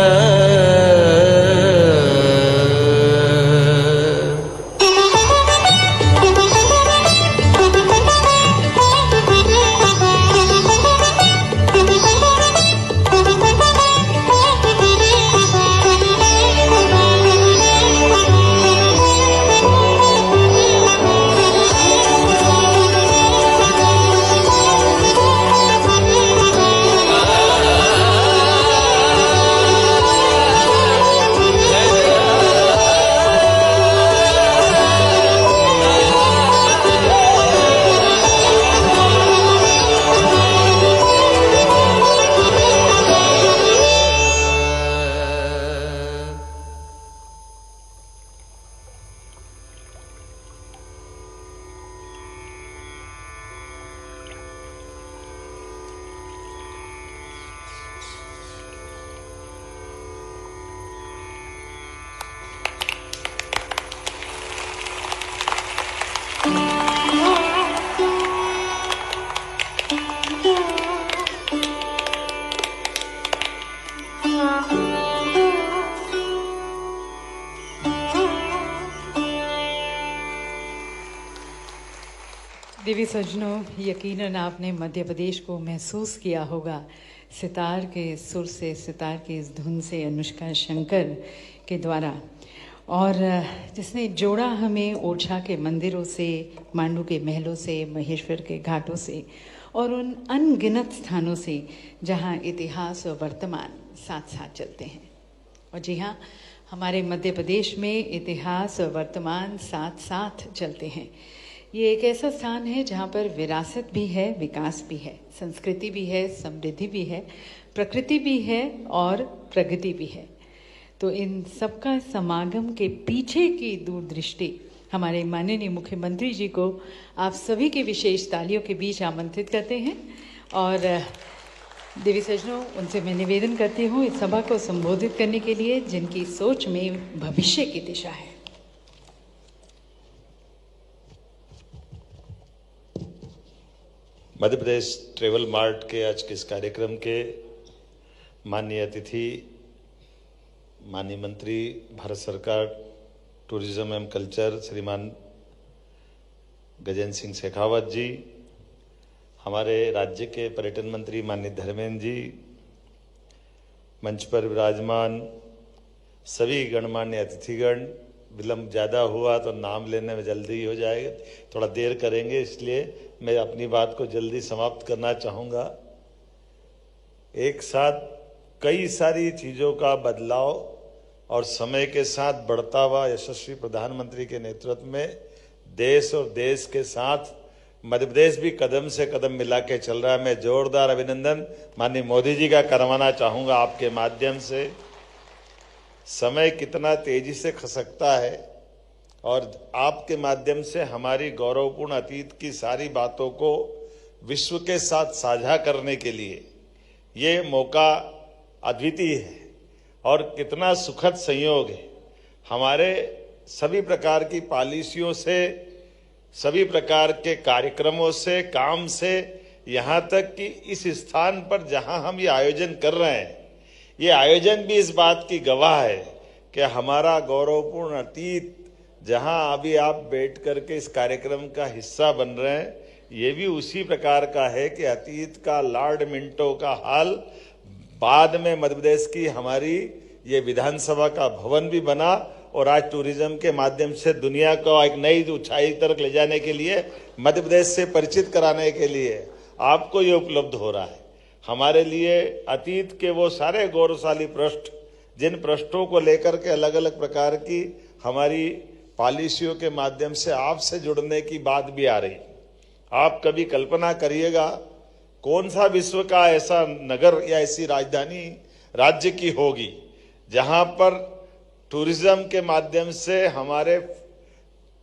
देवी सज्जनों, यकीनन आपने मध्य प्रदेश को महसूस किया होगा सितार के सुर से, सितार की इस धुन से, अनुष्का शंकर के द्वारा, और जिसने जोड़ा हमें ओरछा के मंदिरों से, मांडू के महलों से, महेश्वर के घाटों से और उन अनगिनत स्थानों से जहां इतिहास और वर्तमान साथ साथ चलते हैं। और जी हाँ, हमारे मध्य प्रदेश में इतिहास और वर्तमान साथ साथ चलते हैं। ये एक ऐसा स्थान है जहाँ पर विरासत भी है, विकास भी है, संस्कृति भी है, समृद्धि भी है, प्रकृति भी है और प्रगति भी है। तो इन सबका समागम के पीछे की दूरदृष्टि हमारे माननीय मुख्यमंत्री जी को आप सभी के विशेष तालियों के बीच आमंत्रित करते हैं। और देवी सज्जनों, उनसे मैं निवेदन करती हूँ इस सभा को संबोधित करने के लिए, जिनकी सोच में भविष्य की दिशा है। मध्य प्रदेश ट्रेवल मार्ट के आज के इस कार्यक्रम के माननीय अतिथि, माननीय मंत्री भारत सरकार टूरिज्म एवं कल्चर श्रीमान गजेंद्र सिंह शेखावत जी, हमारे राज्य के पर्यटन मंत्री माननीय धर्मेंद्र जी, मंच पर विराजमान सभी गणमान्य अतिथिगण, विलंब ज़्यादा हुआ तो नाम लेने में जल्दी हो जाएगा, थोड़ा देर करेंगे, इसलिए मैं अपनी बात को जल्दी समाप्त करना चाहूँगा। एक साथ कई सारी चीज़ों का बदलाव और समय के साथ बढ़ता हुआ यशस्वी प्रधानमंत्री के नेतृत्व में देश और देश के साथ मध्य प्रदेश भी कदम से कदम मिला के चल रहा है। मैं जोरदार अभिनंदन माननीय मोदी जी का करवाना चाहूँगा आपके माध्यम से। समय कितना तेजी से खसकता है और आपके माध्यम से हमारी गौरवपूर्ण अतीत की सारी बातों को विश्व के साथ साझा करने के लिए ये मौका अद्वितीय है और कितना सुखद संयोग है। हमारे सभी प्रकार की पॉलिसियों से, सभी प्रकार के कार्यक्रमों से, काम से, यहाँ तक कि इस स्थान पर जहाँ हम ये आयोजन कर रहे हैं, ये आयोजन भी इस बात की गवाह है कि हमारा गौरवपूर्ण अतीत जहां अभी आप बैठ करके इस कार्यक्रम का हिस्सा बन रहे हैं, ये भी उसी प्रकार का है कि अतीत का लॉर्ड मिंटो का हाल बाद में मध्य प्रदेश की हमारी ये विधानसभा का भवन भी बना और आज टूरिज्म के माध्यम से दुनिया को एक नई ऊंचाई तक ले जाने के लिए, मध्य प्रदेश से परिचित कराने के लिए आपको ये उपलब्ध हो रहा है। हमारे लिए अतीत के वो सारे गौरवशाली पृष्ठ, जिन पृष्ठों को लेकर के अलग अलग प्रकार की हमारी पॉलिसियों के माध्यम से आपसे जुड़ने की बात भी आ रही। आप कभी कल्पना करिएगा कौन सा विश्व का ऐसा नगर या ऐसी राजधानी राज्य की होगी जहां पर टूरिज्म के माध्यम से हमारे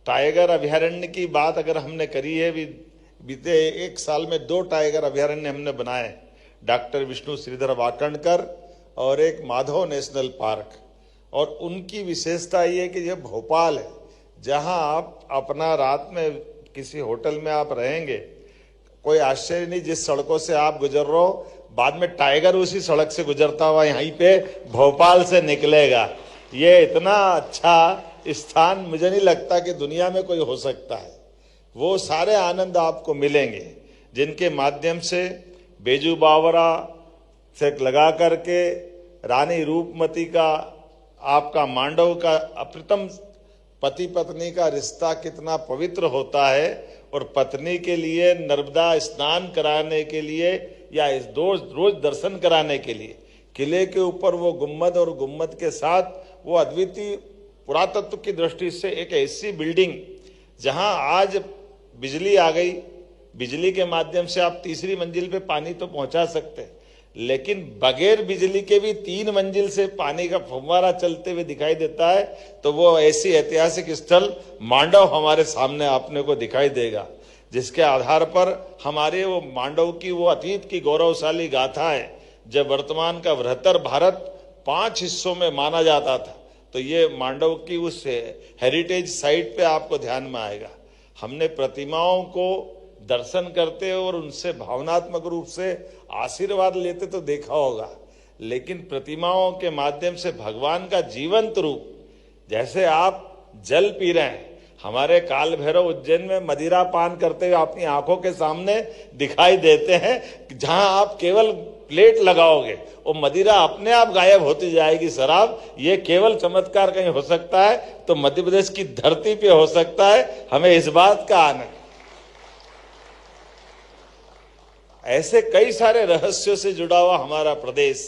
टाइगर अभयारण्य की बात अगर हमने करी है, बीते एक साल में 2 टाइगर अभयारण्य हमने बनाए, डॉक्टर विष्णु श्रीधर वाकणकर और एक माधव नेशनल पार्क। और उनकी विशेषता ये कि ये भोपाल है, जहां आप अपना रात में किसी होटल में आप रहेंगे, कोई आश्चर्य नहीं, जिस सड़कों से आप गुजर रहे हो बाद में टाइगर उसी सड़क से गुजरता हुआ यहीं पे भोपाल से निकलेगा। ये इतना अच्छा स्थान मुझे नहीं लगता कि दुनिया में कोई हो सकता है। वो सारे आनंद आपको मिलेंगे जिनके माध्यम से बेजू बावरा से लगा करके रानी रूपमती का, आपका मांडव का अप्रतिम पति पत्नी का रिश्ता कितना पवित्र होता है, और पत्नी के लिए नर्मदा स्नान कराने के लिए या इस रोज दर्शन कराने के लिए किले के ऊपर वो गुम्बद और गुम्बद के साथ वो अद्वितीय पुरातत्व की दृष्टि से एक ऐसी बिल्डिंग जहां आज बिजली आ गई, बिजली के माध्यम से आप तीसरी मंजिल पे पानी तो पहुंचा सकते हैं, लेकिन बगैर बिजली के भी 3 मंजिल से पानी का फव्वारा चलते हुए दिखाई देता है। तो वो ऐसी ऐतिहासिक स्थल मांडव हमारे सामने आपने को दिखाई देगा, जिसके आधार पर हमारे वो मांडव की वो अतीत की गौरवशाली गाथा है। जब वर्तमान का बृहत्तर भारत 5 हिस्सों में माना जाता था, तो ये मांडव की उस हेरिटेज साइट पे आपको ध्यान में आएगा। हमने प्रतिमाओं को दर्शन करते और उनसे भावनात्मक रूप से आशीर्वाद लेते तो देखा होगा, लेकिन प्रतिमाओं के माध्यम से भगवान का जीवंत रूप, जैसे आप जल पी रहे हैं, हमारे काल भैरव उज्जैन में मदिरा पान करते हुए अपनी आंखों के सामने दिखाई देते हैं। जहां आप केवल प्लेट लगाओगे वो मदिरा अपने आप गायब होती जाएगी शराब। ये केवल चमत्कार कहीं हो सकता है तो मध्य प्रदेश की धरती पे हो सकता है। हमें इस बात का आनंद। ऐसे कई सारे रहस्यों से जुड़ा हुआ हमारा प्रदेश,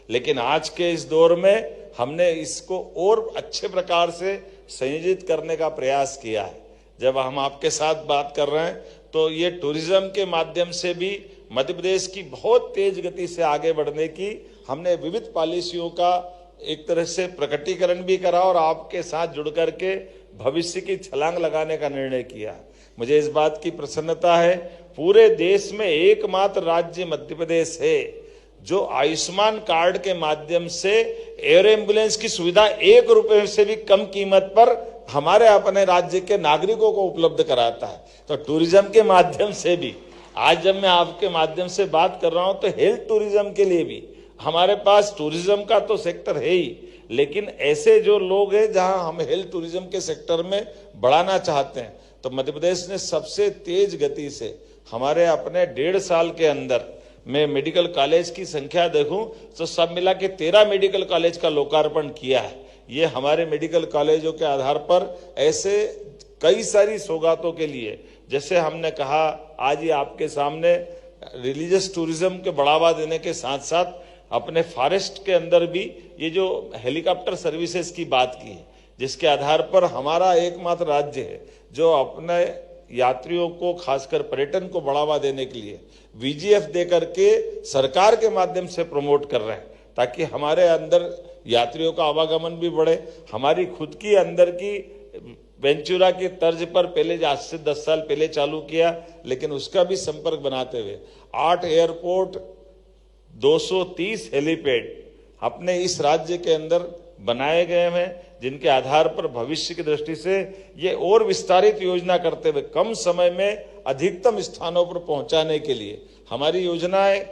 लेकिन आज के इस दौर में हमने इसको और अच्छे प्रकार से संयोजित करने का प्रयास किया है। जब हम आपके साथ बात कर रहे हैं तो ये टूरिज्म के माध्यम से भी मध्य प्रदेश की बहुत तेज गति से आगे बढ़ने की हमने विविध पॉलिसियों का एक तरह से प्रकटीकरण भी करा और आपके साथ जुड़ करके भविष्य की छलांग लगाने का निर्णय किया। मुझे इस बात की प्रसन्नता है, पूरे देश में एकमात्र राज्य मध्य प्रदेश है जो आयुष्मान कार्ड के माध्यम से एयर एम्बुलेंस की सुविधा 1 रुपए से भी कम कीमत पर हमारे अपने राज्य के नागरिकों को उपलब्ध कराता है। तो टूरिज्म के माध्यम से भी आज जब मैं आपके माध्यम से बात कर रहा हूं तो हेल्थ टूरिज्म के लिए भी हमारे पास टूरिज्म का तो सेक्टर है ही, लेकिन ऐसे जो लोग हैं जहां हम हेल्थ टूरिज्म के सेक्टर में बढ़ाना चाहते हैं, तो मध्य प्रदेश ने सबसे तेज गति से हमारे अपने 1.5 साल के अंदर मैं मेडिकल कॉलेज की संख्या देखूं तो सब मिला के 13 मेडिकल कॉलेज का लोकार्पण किया है। ये हमारे मेडिकल कॉलेजों के आधार पर ऐसे कई सारी सौगातों के लिए, जैसे हमने कहा आज ही आपके सामने रिलीजियस टूरिज्म के बढ़ावा देने के साथ साथ अपने फॉरेस्ट के अंदर भी ये जो हेलीकॉप्टर सर्विसेज की बात की है, जिसके आधार पर हमारा एकमात्र राज्य है जो अपने यात्रियों को खासकर पर्यटन को बढ़ावा देने के लिए VGF दे करके सरकार के माध्यम से प्रमोट कर रहे हैं, ताकि हमारे अंदर यात्रियों का आवागमन भी बढ़े। हमारी खुद की अंदर की वेंचुरा की तर्ज पर पहले आज से 10 साल पहले चालू किया, लेकिन उसका भी संपर्क बनाते हुए 8 एयरपोर्ट 230 हेलीपैड अपने इस राज्य के अंदर बनाए गए हैं, जिनके आधार पर भविष्य की दृष्टि से ये और विस्तारित योजना करते हुए कम समय में अधिकतम स्थानों पर पहुंचाने के लिए हमारी योजनाएं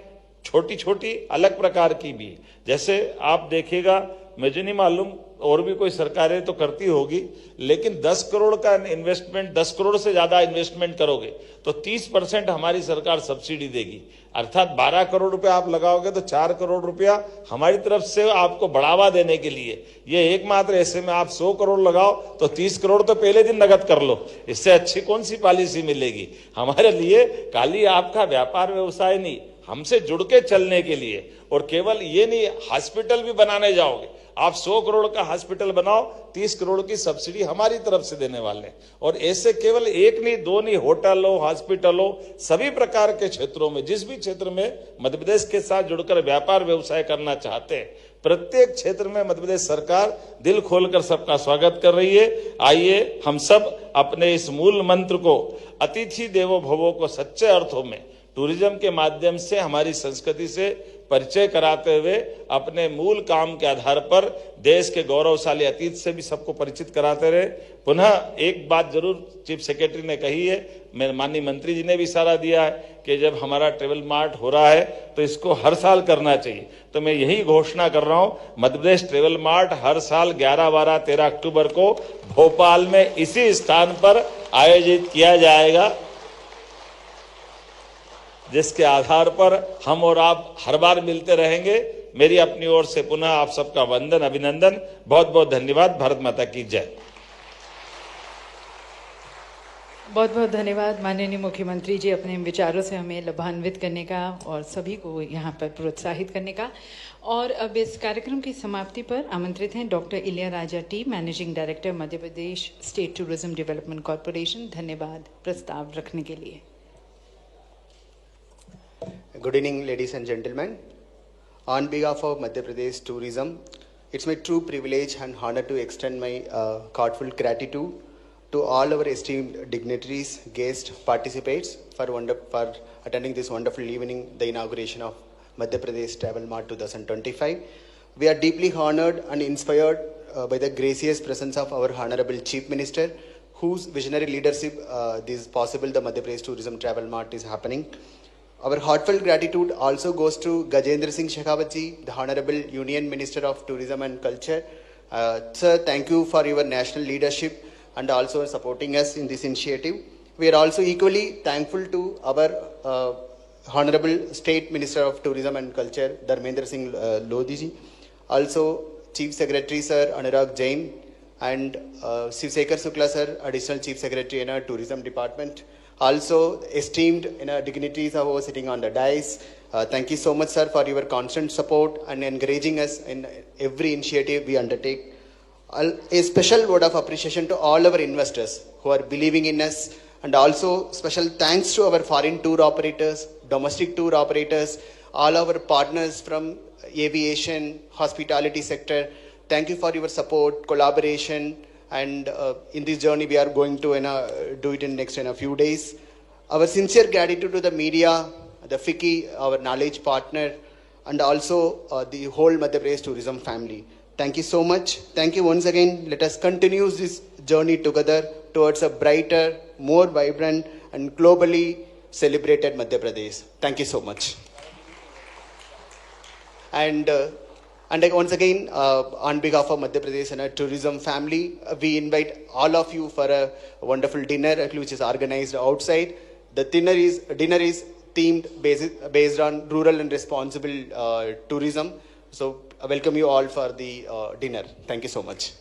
छोटी छोटी अलग प्रकार की भी, जैसे आप देखिएगा, मुझे नहीं मालूम और भी कोई सरकारें तो करती होगी, लेकिन 10 करोड़ का इन्वेस्टमेंट, 10 करोड़ से ज्यादा इन्वेस्टमेंट करोगे तो 30% हमारी सरकार सब्सिडी देगी। अर्थात 12 करोड़ रुपया आप लगाओगे तो 4 करोड़ रुपया हमारी तरफ से आपको बढ़ावा देने के लिए। ये एकमात्र ऐसे में आप 100 करोड़ लगाओ तो 30 करोड़ तो पहले दिन नगद कर लो, इससे अच्छी कौन सी पॉलिसी मिलेगी हमारे लिए। खाली आपका व्यापार व्यवसाय नहीं, हमसे जुड़ के चलने के लिए, और केवल ये नहीं, हॉस्पिटल भी बनाने जाओगे आप 100 करोड़ का हॉस्पिटल बनाओ, 30 करोड़ की सब्सिडी हमारी तरफ से देने वाले हैं। और ऐसे केवल 1 नहीं 2 नहीं, होटल हो, हॉस्पिटल हो, सभी प्रकार के क्षेत्रों में, जिस भी क्षेत्र में मध्य प्रदेश के साथ जुड़कर व्यापार व्यवसाय करना चाहते हैं, प्रत्येक क्षेत्र में मध्य प्रदेश सरकार दिल खोलकर सबका स्वागत कर रही है। आइए हम सब अपने इस मूल मंत्र को, अतिथि देवो भवो को सच्चे अर्थों में टूरिज्म के माध्यम से हमारी संस्कृति से परिचय कराते हुए अपने मूल काम के आधार पर देश के गौरवशाली अतीत से भी सबको परिचित कराते रहे। पुनः एक बात जरूर चीफ सेक्रेटरी ने कही है, मेरे माननीय मंत्री जी ने भी इशारा दिया है कि जब हमारा ट्रेवल मार्ट हो रहा है तो इसको हर साल करना चाहिए। तो मैं यही घोषणा कर रहा हूं, मध्य प्रदेश ट्रेवल मार्ट हर साल 11, 12, 13 अक्टूबर को भोपाल में इसी स्थान पर आयोजित किया जाएगा, जिसके आधार पर हम और आप हर बार मिलते रहेंगे। मेरी अपनी ओर से पुनः आप सबका वंदन, अभिनंदन, बहुत बहुत धन्यवाद। भारत माता की जय। बहुत बहुत धन्यवाद माननीय मुख्यमंत्री जी, अपने विचारों से हमें लाभान्वित करने का और सभी को यहाँ पर प्रोत्साहित करने का। और अब इस कार्यक्रम की समाप्ति पर आमंत्रित हैं doctor Ilaiyaraaja T, managing director Madhya प्रदेश स्टेट टूरिज्म डेवलपमेंट कॉरपोरेशन। धन्यवाद प्रस्ताव रखने के लिए। Good evening, ladies and gentlemen. On behalf of Madhya Pradesh Tourism, it's my true privilege and honor to extend my heartfelt gratitude to all our esteemed dignitaries, guests, participants for attending this wonderful evening, the inauguration of Madhya Pradesh Travel Mart 2025. We are deeply honored and inspired by the gracious presence of our Honorable Chief Minister, whose visionary leadership this is possible, the Madhya Pradesh Tourism Travel Mart is happening. Our heartfelt gratitude also goes to Gajendra Singh Shekhawat ji, the Honorable Union Minister of Tourism and Culture. Sir, thank you for your national leadership and also supporting us in this initiative. We are also equally thankful to our Honorable State Minister of Tourism and Culture, Dharmendra Singh Lodhi ji. Also Chief Secretary Sir Anurag Jain and Shivsekhar Shukla Sir, Additional Chief Secretary in our Tourism Department. Also esteemed dignitaries who are sitting on the dais. Thank you so much, sir, for your constant support and encouraging us in every initiative we undertake. A special word of appreciation to all our investors who are believing in us, and also special thanks to our foreign tour operators, domestic tour operators, all our partners from aviation, hospitality sector. Thank you for your support, collaboration. And in this journey, we are going to do it in next a few days. Our sincere gratitude to the media, the FICCI, our knowledge partner, and also the whole Madhya Pradesh tourism family. Thank you so much. Thank you once again. Let us continue this journey together towards a brighter, more vibrant, and globally celebrated Madhya Pradesh. Thank you so much. And once again, on behalf of Madhya Pradesh and our tourism family, we invite all of you for a wonderful dinner which is organized outside. The dinner is themed based on rural and responsible tourism. So I welcome you all for the dinner. Thank you so much.